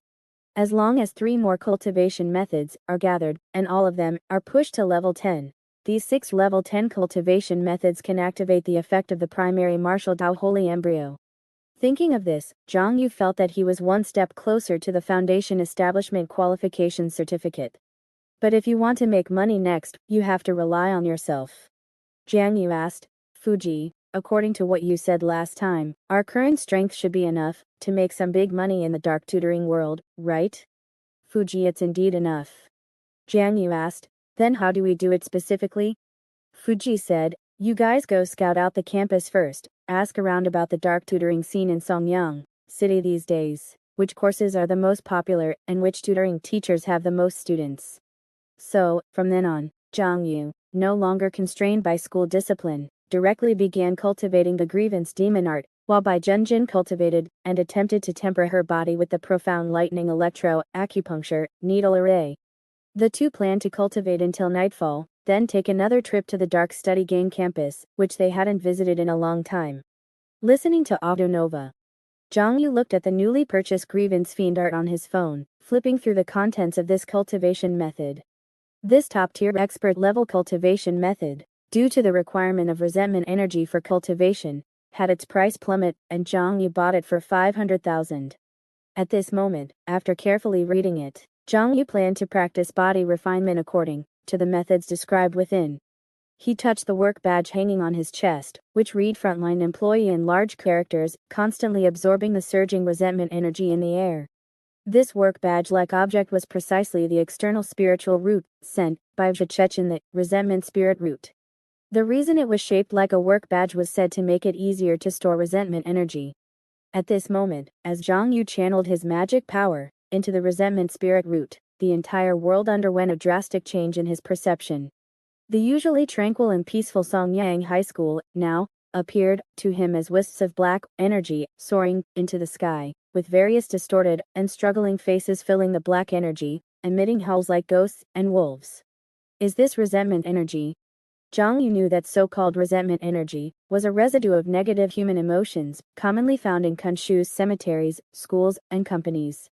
As long as 3 more cultivation methods are gathered, and all of them are pushed to level 10, these 6 level 10 cultivation methods can activate the effect of the primary martial Dao Holy Embryo. Thinking of this, Zhang Yu felt that he was one step closer to the Foundation Establishment Qualification Certificate. But if you want to make money next, you have to rely on yourself. Zhang Yu asked, Fuji, according to what you said last time, our current strength should be enough to make some big money in the dark tutoring world, right? Fuji, it's indeed enough. Zhang Yu asked, then how do we do it specifically? Fuji said, you guys go scout out the campus first, ask around about the dark tutoring scene in Songyang City these days, which courses are the most popular and which tutoring teachers have the most students. So, from then on, Zhang Yu, no longer constrained by school discipline, directly began cultivating the grievance demon art, while Bai Zhenjin cultivated and attempted to temper her body with the profound lightning acupuncture needle array. The two planned to cultivate until nightfall, then take another trip to the Dark Study Game campus, which they hadn't visited in a long time. Listening to Audio Nova, Zhang Yu looked at the newly purchased Grievance Fiend art on his phone, flipping through the contents of this cultivation method. This top-tier expert-level cultivation method, due to the requirement of resentment energy for cultivation, had its price plummet, and Zhang Yu bought it for 500,000. At this moment, after carefully reading it, Zhang Yu planned to practice body refinement according to the methods described within. He touched the work badge hanging on his chest, which read Frontline Employee in large characters, constantly absorbing the surging resentment energy in the air. This work badge-like object was precisely the external spiritual root, sent by Chechen, the resentment spirit root. The reason it was shaped like a work badge was said to make it easier to store resentment energy. At this moment, as Xiong Yu channeled his magic power into the resentment spirit root, the entire world underwent a drastic change in his perception. The usually tranquil and peaceful Songyang High School now appeared to him as wisps of black energy soaring into the sky, with various distorted and struggling faces filling the black energy, emitting howls like ghosts and wolves. Is this resentment energy? Xiong Yu knew that so-called resentment energy was a residue of negative human emotions, commonly found in Kunshu's cemeteries, schools, and companies.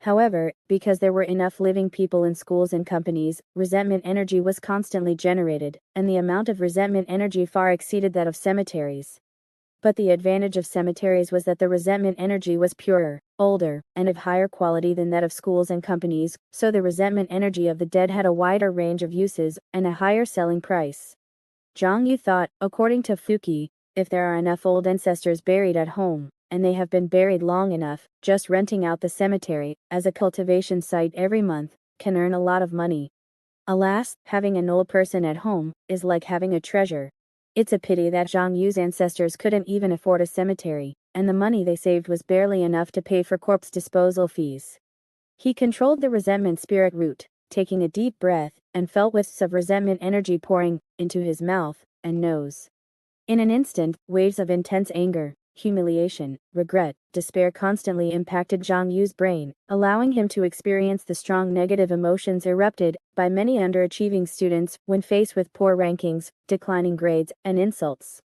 However, because there were enough living people in schools and companies, resentment energy was constantly generated, and the amount of resentment energy far exceeded that of cemeteries. But the advantage of cemeteries was that the resentment energy was purer, older, and of higher quality than that of schools and companies, so the resentment energy of the dead had a wider range of uses and a higher selling price. Xiong Yu thought, according to Fuki, if there are enough old ancestors buried at home, and they have been buried long enough, just renting out the cemetery as a cultivation site every month can earn a lot of money. Alas, having an old person at home is like having a treasure. It's a pity that Xiong Yu's ancestors couldn't even afford a cemetery, and the money they saved was barely enough to pay for corpse disposal fees. He controlled the resentment spirit root, taking a deep breath, and felt wisps of resentment energy pouring into his mouth and nose. In an instant, waves of intense anger, humiliation, regret, despair constantly impacted Xiong Yu's brain, allowing him to experience the strong negative emotions erupted by many underachieving students when faced with poor rankings, declining grades, and insults.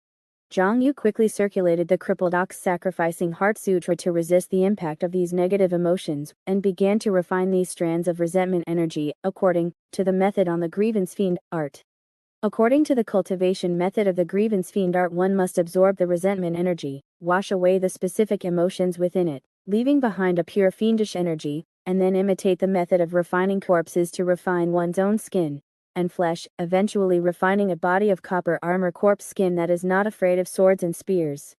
Xiong Yu quickly circulated the crippled ox sacrificing heart sutra to resist the impact of these negative emotions, and began to refine these strands of resentment energy according to the method on the grievance fiend art. According to the cultivation method of the grievance fiend art, one must absorb the resentment energy, wash away the specific emotions within it, leaving behind a pure fiendish energy, and then imitate the method of refining corpses to refine one's own skin and flesh, eventually refining a body of copper armor corpse skin that is not afraid of swords and spears.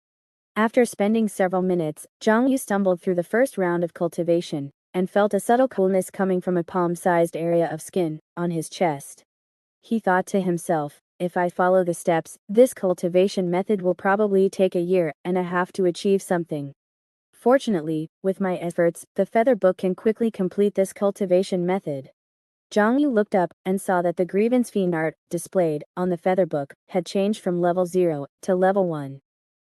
After spending several minutes, Xiong Yu stumbled through the first round of cultivation, and felt a subtle coolness coming from a palm-sized area of skin on his chest. He thought to himself, if I follow the steps, this cultivation method will probably take a year and a half to achieve something. Fortunately, with my efforts, the feather book can quickly complete this cultivation method. Xiong Yu looked up and saw that the grievance fiend art, displayed on the feather book, had changed from level 0 to level 1.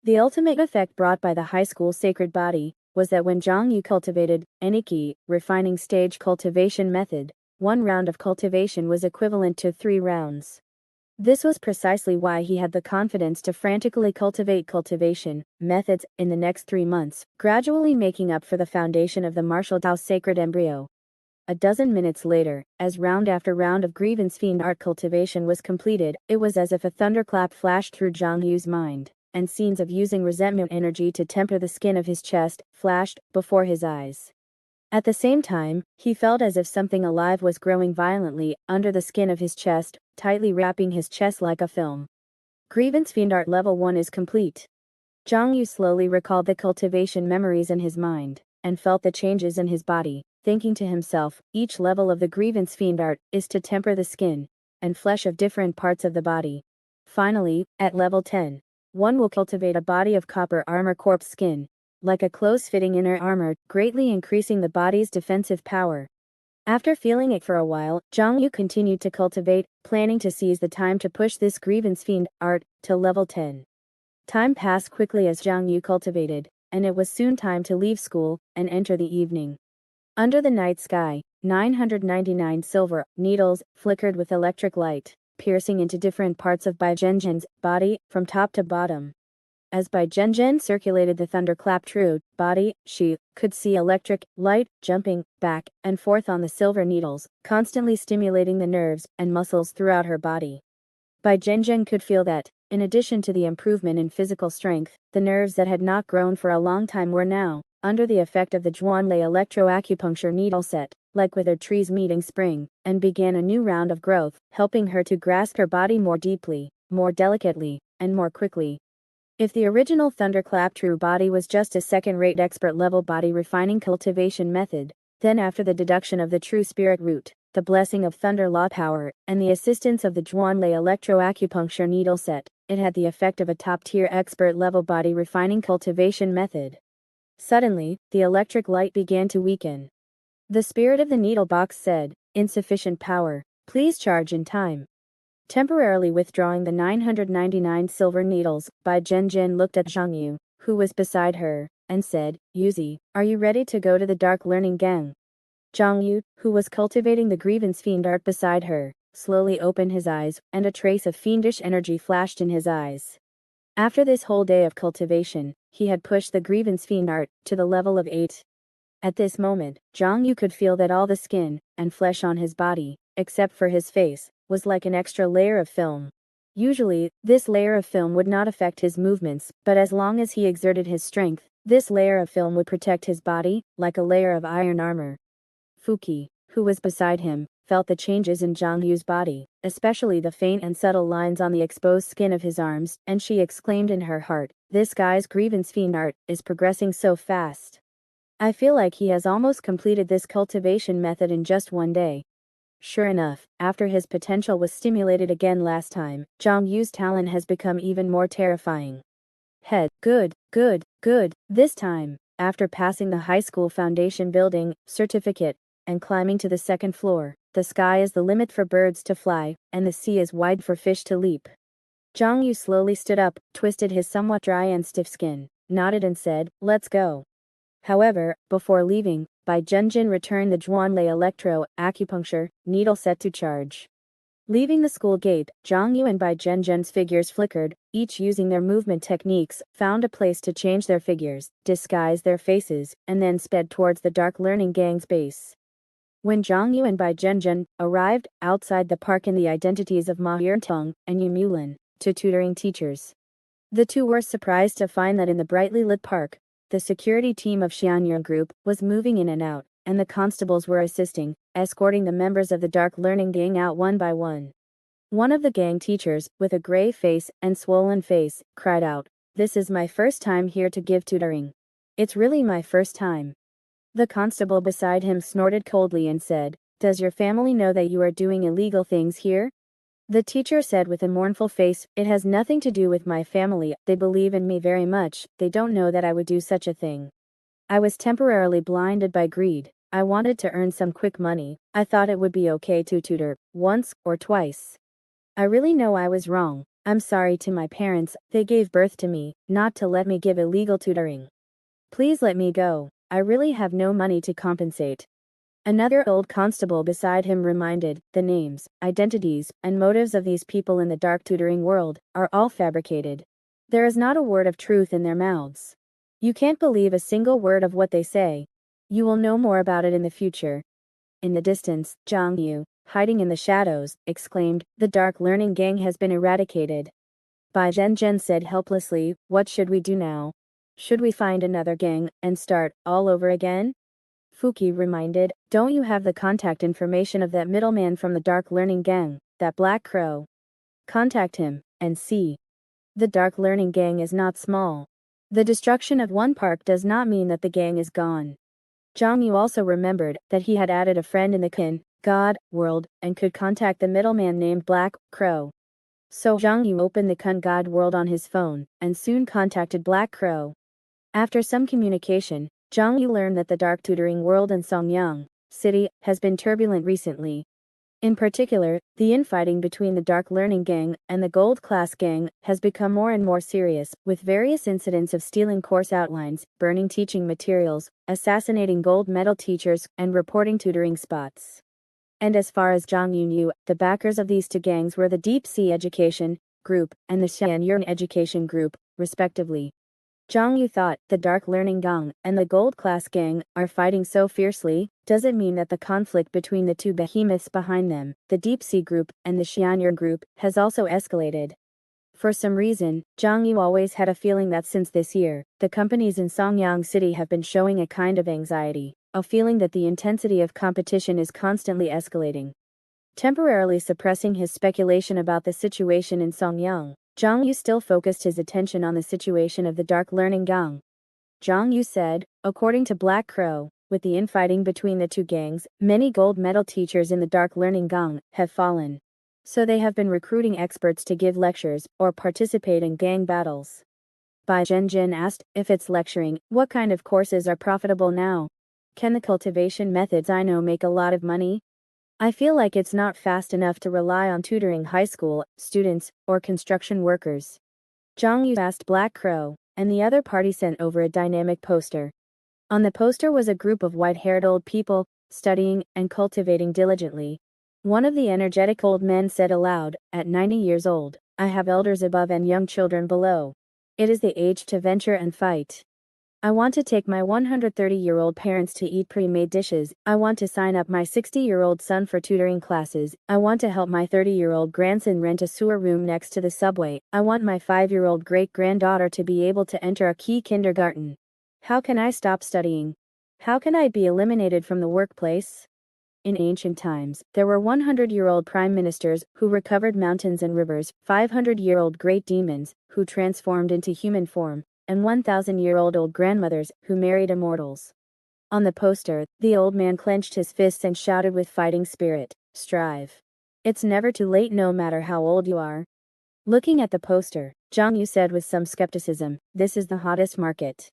The ultimate effect brought by the high school sacred body was that when Xiong Yu cultivated Aniki, refining stage cultivation method, 1 round of cultivation was equivalent to 3 rounds. This was precisely why he had the confidence to frantically cultivate cultivation methods in the next 3 months, gradually making up for the foundation of the martial Tao sacred embryo. A dozen minutes later, as round after round of grievance fiend art cultivation was completed, it was as if a thunderclap flashed through Xiong Yu's mind, and scenes of using resentment energy to temper the skin of his chest flashed before his eyes. At the same time, he felt as if something alive was growing violently under the skin of his chest, tightly wrapping his chest like a film. Grievance fiend art level 1 is complete. Xiong Yu slowly recalled the cultivation memories in his mind, and felt the changes in his body, thinking to himself, each level of the grievance fiend art is to temper the skin and flesh of different parts of the body. Finally, at level 10, one will cultivate a body of copper armor corpse skin, like a close-fitting inner armor, greatly increasing the body's defensive power. After feeling it for a while, Xiong Yu continued to cultivate, planning to seize the time to push this grievance fiend art to level 10. Time passed quickly as Xiong Yu cultivated, and it was soon time to leave school and enter the evening. Under the night sky, 999 silver needles flickered with electric light, piercing into different parts of Bai Zhenzhen's body from top to bottom. As Bai Zhenzhen circulated the thunderclap true body, she could see electric light jumping back and forth on the silver needles, constantly stimulating the nerves and muscles throughout her body. Bai Zhenzhen could feel that, in addition to the improvement in physical strength, the nerves that had not grown for a long time were now under the effect of the Zhuanlei electroacupuncture needle set, like with a tree's meeting spring, and began a new round of growth, helping her to grasp her body more deeply, more delicately, and more quickly. If the original thunderclap true body was just a second-rate expert-level body refining cultivation method, Then after the deduction of the true spirit root, the blessing of thunder law power, and the assistance of the Zhuanlei electroacupuncture needle set, it had the effect of a top-tier expert-level body refining cultivation method. Suddenly, the electric light began to weaken. The spirit of the needle box said, "Insufficient power, please charge in time." Temporarily withdrawing the 999 silver needles, Bai Zhenjin looked at Zhang Yu, who was beside her, and said, "Yuzi, are you ready to go to the Dark Learning Gang?" Zhang Yu, who was cultivating the grievance fiend art beside her, slowly opened his eyes, and a trace of fiendish energy flashed in his eyes. After this whole day of cultivation, he had pushed the grievance fiend art to the level of 8. At this moment, Zhang Yu could feel that all the skin and flesh on his body, except for his face, was like an extra layer of film. Usually, this layer of film would not affect his movements, but as long as he exerted his strength, this layer of film would protect his body, like a layer of iron armor. Fuki, who was beside him, felt the changes in Zhang Yu's body, especially the faint and subtle lines on the exposed skin of his arms, and she exclaimed in her heart, "This guy's grievance fiend art is progressing so fast. I feel like he has almost completed this cultivation method in just one day." Sure enough, after his potential was stimulated again last time, Zhang Yu's talent has become even more terrifying. Head, good, good, good, this time, after passing the high school foundation building, certificate, and climbing to the second floor, the sky is the limit for birds to fly, and the sea is wide for fish to leap. Zhang Yu slowly stood up, twisted his somewhat dry and stiff skin, nodded and said, "Let's go." However, before leaving, Bai Zhenjin returned the Zhuanlei electro-acupuncture needle set to charge. Leaving the school gate, Zhang Yu and Bai Zhenjin's figures flickered, each using their movement techniques, found a place to change their figures, disguise their faces, and then sped towards the Dark Learning Gang's base. When Zhang Yu and Bai Zhenjin arrived outside the park in the identities of Ma Yurtong and Yu Mulin, two tutoring teachers, the two were surprised to find that in the brightly lit park, the security team of Xiong Group was moving in and out, and the constables were assisting, escorting the members of the Dark Learning Gang out one by one. One of the gang teachers, with a gray face and swollen face, cried out, "This is my first time here to give tutoring. It's really my first time." The constable beside him snorted coldly and said, "Does your family know that you are doing illegal things here?" The teacher said with a mournful face, "It has nothing to do with my family, they believe in me very much, they don't know that I would do such a thing. I was temporarily blinded by greed, I wanted to earn some quick money, I thought it would be okay to tutor, once or twice. I really know I was wrong, I'm sorry to my parents, they gave birth to me, not to let me give illegal tutoring. Please let me go, I really have no money to compensate." Another old constable beside him reminded, "The names, identities, and motives of these people in the dark tutoring world are all fabricated. There is not a word of truth in their mouths. You can't believe a single word of what they say. You will know more about it in the future." In the distance, Zhang Yu, hiding in the shadows, exclaimed, "The Dark Learning Gang has been eradicated." Bai Zhenjin said helplessly, "What should we do now? Should we find another gang and start all over again?" Fuki reminded, "Don't you have the contact information of that middleman from the Dark Learning Gang, that Black Crow? Contact him, and see. The Dark Learning Gang is not small. The destruction of one park does not mean that the gang is gone." Zhang Yu also remembered that he had added a friend in the Kin God world and could contact the middleman named Black Crow. So Zhang Yu opened the Kun God world on his phone, and soon contacted Black Crow. After some communication, Zhang Yu learned that the dark tutoring world in Xiong City has been turbulent recently. In particular, the infighting between the Dark Learning Gang and the Gold Class Gang has become more and more serious, with various incidents of stealing course outlines, burning teaching materials, assassinating gold medal teachers, and reporting tutoring spots. And as far as Zhang Yu knew, the backers of these two gangs were the Deep Sea Education Group and the Xianyurn Education Group, respectively. Zhang Yu thought, the Dark Learning Gang and the Gold Class Gang are fighting so fiercely, does it mean that the conflict between the two behemoths behind them, the Deep Sea Group and the Xianyurn Group, has also escalated? For some reason, Zhang Yu always had a feeling that since this year, the companies in Xiong City have been showing a kind of anxiety, a feeling that the intensity of competition is constantly escalating. Temporarily suppressing his speculation about the situation in Xiong, Zhang Yu still focused his attention on the situation of the Dark Learning Gang. Zhang Yu said, "According to Black Crow, With the infighting between the two gangs, many gold medal teachers in the dark learning gang have fallen. So they have been recruiting experts to give lectures or participate in gang battles. Bai Zhenjin asked, if it's lecturing, what kind of courses are profitable now? Can the cultivation methods I know make a lot of money? I feel like it's not fast enough to rely on tutoring high school students or construction workers. Zhang Yu asked Black Crow, and the other party sent over a dynamic poster. On the poster was a group of white-haired old people, studying and cultivating diligently. One of the energetic old men said aloud, at 90 years old, I have elders above and young children below. It is the age to venture and fight. I want to take my 130-year-old parents to eat pre-made dishes. I want to sign up my 60-year-old son for tutoring classes. I want to help my 30-year-old grandson rent a sewer room next to the subway. I want my 5-year-old great-granddaughter to be able to enter a key kindergarten. How can I stop studying? How can I be eliminated from the workplace? In ancient times, there were 100-year-old prime ministers who recovered mountains and rivers, 500-year-old great demons who transformed into human form, and 1,000-year-old old grandmothers who married immortals. On the poster, the old man clenched his fists and shouted with fighting spirit, strive. It's never too late no matter how old you are. Looking at the poster, Zhang Yu said with some skepticism, this is the hottest market.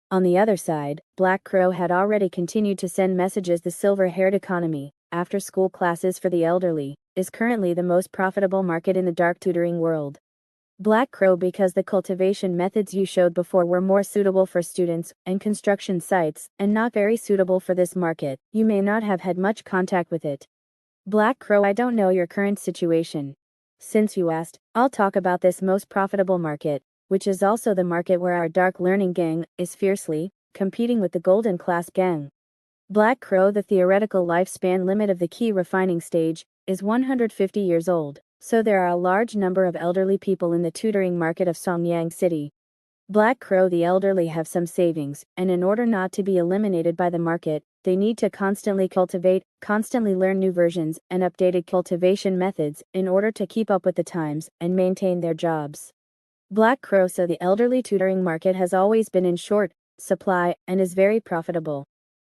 On the other side, Black Crow had already continued to send messages. The silver-haired economy, after-school classes for the elderly, is currently the most profitable market in the dark tutoring world. Black Crow, because the cultivation methods you showed before were more suitable for students and construction sites, and not very suitable for this market, you may not have had much contact with it. Black Crow, I don't know your current situation. Since you asked, I'll talk about this most profitable market, which is also the market where our dark learning gang is fiercely competing with the golden class gang. Black Crow, the theoretical lifespan limit of the key refining stage is 150 years old, so there are a large number of elderly people in the tutoring market of Songyang City. Black Crow, the elderly have some savings, and in order not to be eliminated by the market, they need to constantly cultivate, constantly learn new versions and updated cultivation methods in order to keep up with the times and maintain their jobs. Black Crow, so the elderly tutoring market has always been in short supply and is very profitable.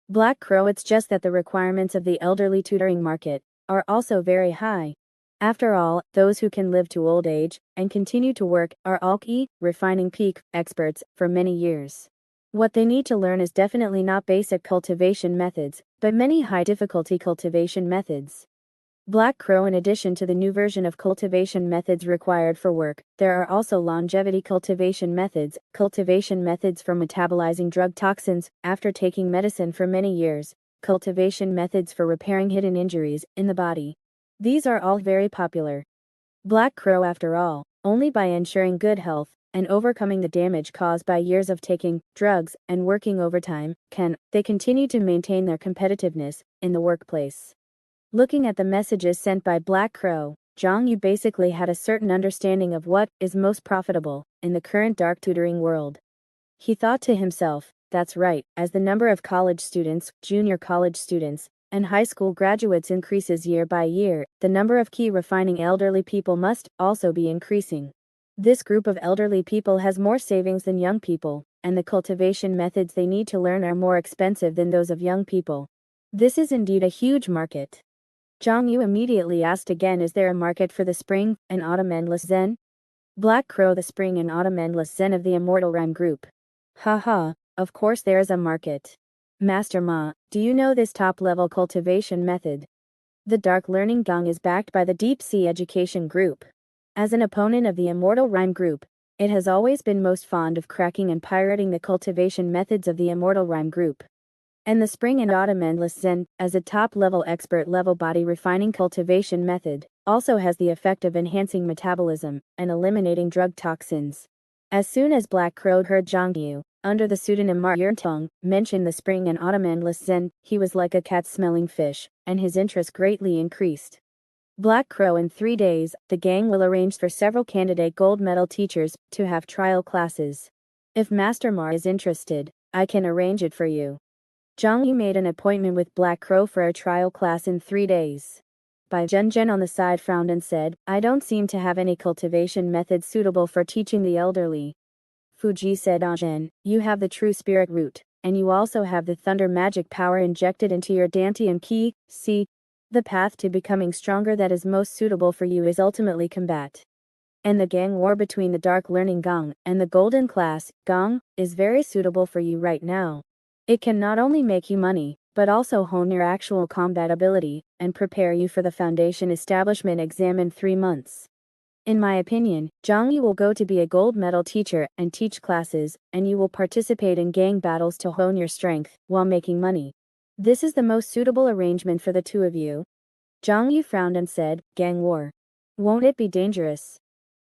Black Crow, it's just that the requirements of the elderly tutoring market are also very high. After all, those who can live to old age and continue to work are all key refining peak experts for many years. What they need to learn is definitely not basic cultivation methods, but many high difficulty cultivation methods. Black Crow, in addition to the new version of cultivation methods required for work, there are also longevity cultivation methods for metabolizing drug toxins after taking medicine for many years, cultivation methods for repairing hidden injuries in the body. These are all very popular. Black Crow, after all, only by ensuring good health and overcoming the damage caused by years of taking drugs and working overtime can they continue to maintain their competitiveness in the workplace. Looking at the messages sent by Black Crow, Zhang Yu basically had a certain understanding of what is most profitable in the current dark tutoring world. He thought to himself, that's right, as the number of college students, junior college students, and high school graduates increases year by year, the number of key refining elderly people must also be increasing. This group of elderly people has more savings than young people, and the cultivation methods they need to learn are more expensive than those of young people. This is indeed a huge market. Zhang Yu immediately asked again, is there a market for the spring and autumn endless zen? Black Crow, the spring and autumn endless zen of the immortal rhyme group. Haha, of course there is a market. Master Ma, do you know this top-level cultivation method? The dark learning gang is backed by the Deep Sea Education Group. As an opponent of the immortal rhyme group, it has always been most fond of cracking and pirating the cultivation methods of the immortal rhyme group. And the spring and autumn endless zen, as a top-level expert-level body refining cultivation method, also has the effect of enhancing metabolism and eliminating drug toxins. As soon as Black Crow heard Zhang Yu, under the pseudonym Ma Yurtong, mention the spring and autumn endless zen, he was like a cat smelling fish, and his interest greatly increased. Black Crow, in 3 days, the gang will arrange for several candidate gold medal teachers to have trial classes. If Master Ma is interested, I can arrange it for you. Zhang Yu made an appointment with Black Crow for a trial class in 3 days. Bai Zhenjin on the side frowned and said, I don't seem to have any cultivation methods suitable for teaching the elderly. Fuji said, Zhen, you have the true spirit root. and you also have the thunder magic power injected into your Dantian Ki. See, the path to becoming stronger that is most suitable for you is ultimately combat. And the gang war between the dark learning Gong and the golden class, Gong, is very suitable for you right now. It can not only make you money, but also hone your actual combat ability, and prepare you for the foundation establishment exam in 3 months. In my opinion, Zhang Yu will go to be a gold medal teacher and teach classes, and you will participate in gang battles to hone your strength, while making money. This is the most suitable arrangement for the two of you. Zhang Yu frowned and said, gang war. Won't it be dangerous?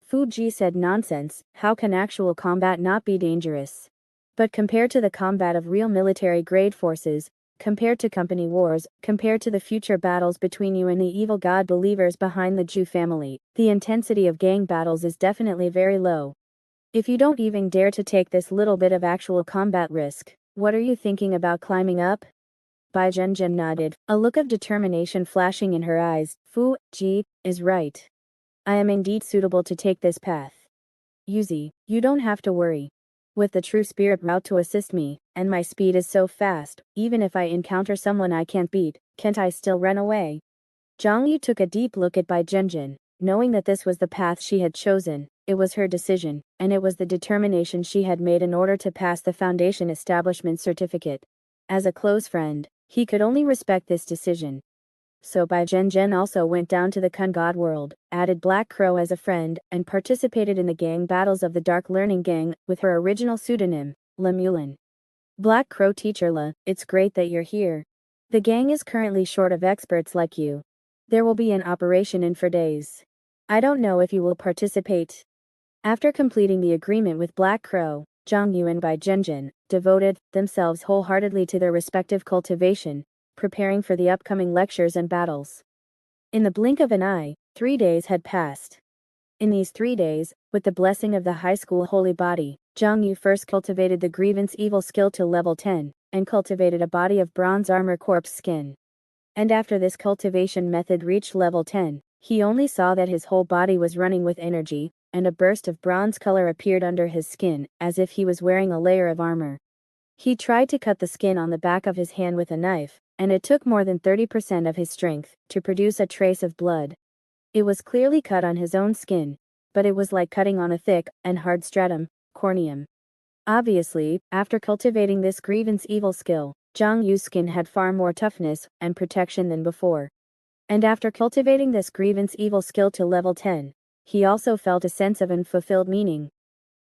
Fu Ji said, nonsense, how can actual combat not be dangerous? But compared to the combat of real military grade forces, compared to company wars, compared to the future battles between you and the evil god believers behind the Zhu family, the intensity of gang battles is definitely very low. If you don't even dare to take this little bit of actual combat risk, what are you thinking about climbing up? Bai Zhenzhen nodded, a look of determination flashing in her eyes. Fu Ji is right. I am indeed suitable to take this path. Yuzi, you don't have to worry. With the true spirit route to assist me, and my speed is so fast, even if I encounter someone I can't beat, can't I still run away? Zhang Yu took a deep look at Bai Zhenzhen, knowing that this was the path she had chosen. It was her decision, and it was the determination she had made in order to pass the foundation establishment certificate. As a close friend, he could only respect this decision. So Bai Zhenzhen also went down to the Kun God world, added Black Crow as a friend, and participated in the gang battles of the Dark Learning Gang, with her original pseudonym, Le Mulin. Black Crow teacher Le, it's great that you're here. The gang is currently short of experts like you. There will be an operation in 4 days. I don't know if you will participate. After completing the agreement with Black Crow, Zhang Yu and Bai Zhenzhen devoted themselves wholeheartedly to their respective cultivation, preparing for the upcoming lectures and battles. In the blink of an eye, 3 days had passed. In these 3 days, with the blessing of the high school holy body, Zhang Yu first cultivated the grievance evil skill to level 10, and cultivated a body of bronze armor corpse skin. And after this cultivation method reached level 10, he only saw that his whole body was running with energy, and a burst of bronze color appeared under his skin, as if he was wearing a layer of armor. He tried to cut the skin on the back of his hand with a knife, and it took more than 30% of his strength to produce a trace of blood. It was clearly cut on his own skin, but it was like cutting on a thick and hard stratum, corneum. Obviously, after cultivating this grievance evil skill, Zhang Yu's skin had far more toughness and protection than before. And after cultivating this grievance evil skill to level 10, he also felt a sense of unfulfilled meaning.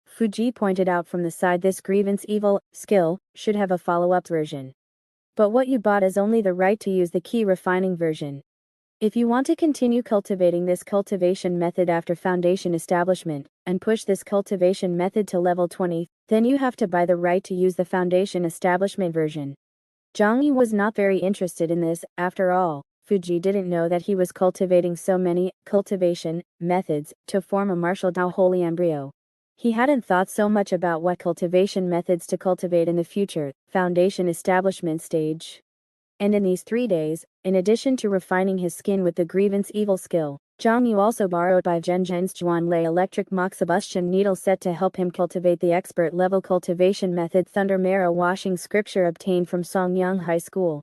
Fuji pointed out from the side this grievance evil skill should have a follow-up version. But what you bought is only the right to use the key refining version. If you want to continue cultivating this cultivation method after foundation establishment, and push this cultivation method to level 20, then you have to buy the right to use the foundation establishment version. Zhang Yu was not very interested in this, after all. Fuji didn't know that he was cultivating so many cultivation methods to form a martial Dao holy embryo. He hadn't thought so much about what cultivation methods to cultivate in the future, foundation establishment stage. And in these 3 days, in addition to refining his skin with the grievance evil skill, Zhang Yu also borrowed Bai Zhenzhen's Zhuanlei electric moxibustion needle set to help him cultivate the expert level cultivation method Thunder Marrow washing scripture obtained from Songyang High School.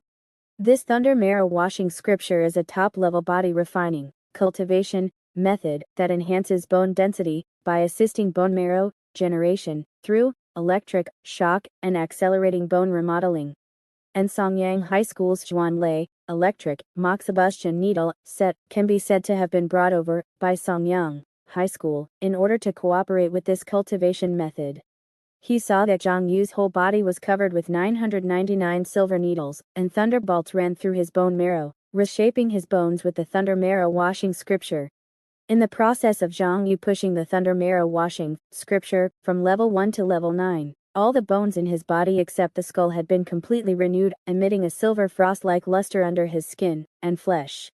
This Thunder Marrow washing scripture is a top-level body refining cultivation method that enhances bone density by assisting bone marrow generation through electric shock and accelerating bone remodeling. And Songyang High School's Zhuanlei electric moxibustion needle set can be said to have been brought over by Songyang High School in order to cooperate with this cultivation method. He saw that Zhang Yu's whole body was covered with 999 silver needles, and thunderbolts ran through his bone marrow, reshaping his bones with the Thunder Marrow washing scripture. In the process of Zhang Yu pushing the Thunder Marrow washing scripture from level 1 to level 9, all the bones in his body except the skull had been completely renewed, emitting a silver frost-like luster under his skin and flesh.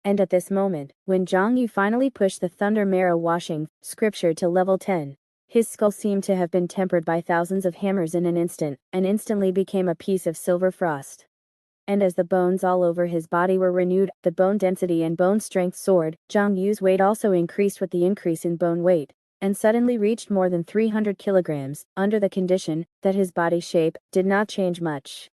And at this moment, when Zhang Yu finally pushed the Thunder Marrow washing scripture to level 10, his skull seemed to have been tempered by thousands of hammers in an instant, and instantly became a piece of silver frost. And as the bones all over his body were renewed, the bone density and bone strength soared. Zhang Yu's weight also increased with the increase in bone weight, and suddenly reached more than 300 kilograms, under the condition that his body shape did not change much.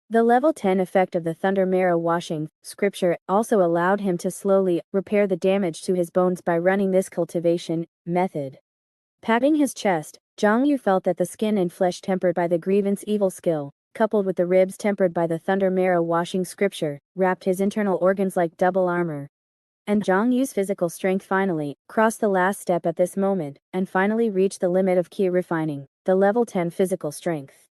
The level 10 effect of the thunder marrow washing scripture also allowed him to slowly repair the damage to his bones by running this cultivation method. Patting his chest, Zhang Yu felt that the skin and flesh tempered by the grievance evil skill, coupled with the ribs tempered by the thunder marrow washing scripture, wrapped his internal organs like double armor. And Zhang Yu's physical strength finally crossed the last step at this moment, and finally reached the limit of Qi refining, the level 10 physical strength.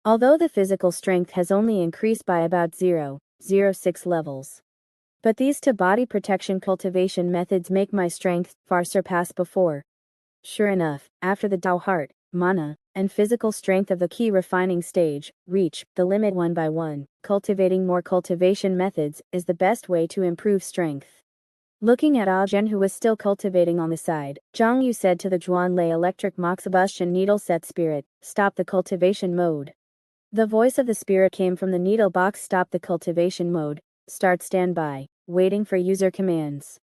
Although the physical strength has only increased by about 0.06 levels. But these two body protection cultivation methods make my strength far surpass before. Sure enough, after the Dao heart, mana, and physical strength of the Qi refining stage reach the limit one by one, cultivating more cultivation methods is the best way to improve strength. Looking at Zhen, who was still cultivating on the side, Zhang Yu said to the Zhuanlei electric moxibustion needle set spirit, "Stop the cultivation mode." The voice of the spirit came from the needle box. "Stop the cultivation mode, start standby, waiting for user commands."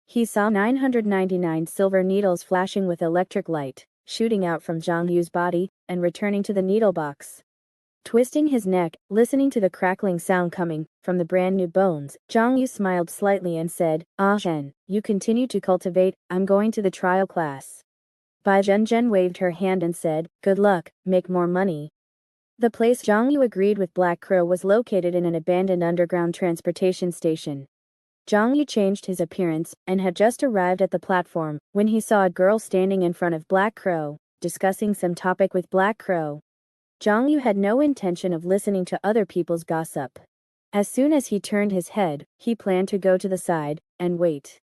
He saw 999 silver needles flashing with electric light, shooting out from Zhang Yu's body, and returning to the needle box. Twisting his neck, listening to the crackling sound coming from the brand new bones, Zhang Yu smiled slightly and said, Zhen, you continue to cultivate, I'm going to the trial class. Bai Zhen waved her hand and said, good luck, make more money. The place Zhang Yu agreed with Black Crow was located in an abandoned underground transportation station. Zhang Yu changed his appearance and had just arrived at the platform when he saw a girl standing in front of Black Crow, discussing some topic with Black Crow. Zhang Yu had no intention of listening to other people's gossip. As soon as he turned his head, he planned to go to the side and wait.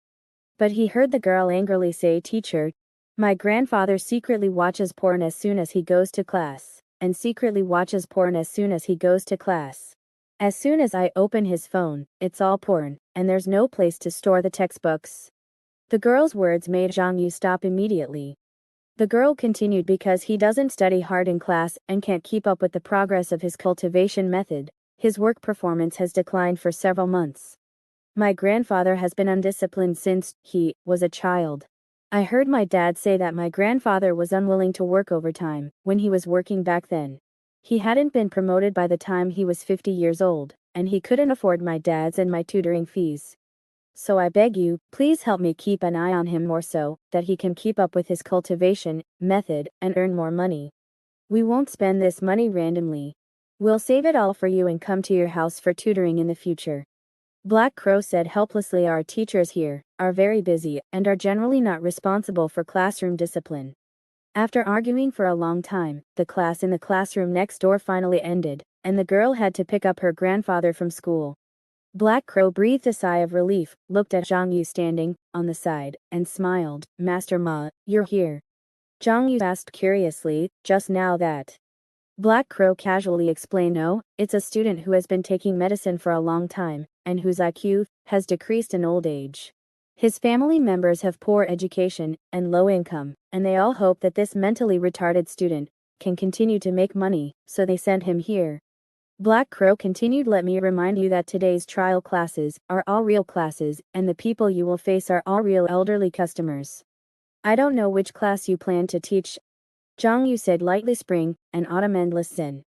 But he heard the girl angrily say, "Teacher, my grandfather secretly watches porn as soon as he goes to class, and secretly watches porn as soon as he goes to class. As soon as I open his phone, it's all porn, and there's no place to store the textbooks." The girl's words made Zhang Yu stop immediately. The girl continued, because he doesn't study hard in class and can't keep up with the progress of his cultivation method, his work performance has declined for several months. My grandfather has been undisciplined since he was a child. I heard my dad say that my grandfather was unwilling to work overtime when he was working back then. He hadn't been promoted by the time he was 50 years old, and he couldn't afford my dad's and my tutoring fees. So I beg you, please help me keep an eye on him more so that he can keep up with his cultivation method and earn more money. We won't spend this money randomly. We'll save it all for you and come to your house for tutoring in the future. Black Crow said helplessly, our teachers here are very busy and are generally not responsible for classroom discipline. After arguing for a long time, the class in the classroom next door finally ended, and the girl had to pick up her grandfather from school. Black Crow breathed a sigh of relief, looked at Zhang Yu standing on the side, and smiled. Master Ma, you're here? Zhang Yu asked curiously, just now that. Black Crow casually explained, no, it's a student who has been taking medicine for a long time, and whose IQ has decreased in old age. His family members have poor education and low income, and they all hope that this mentally retarded student can continue to make money, so they sent him here. Black Crow continued, let me remind you that today's trial classes are all real classes, and the people you will face are all real elderly customers. I don't know which class you plan to teach, Zhang Yu said lightly. Spring and autumn endless zen.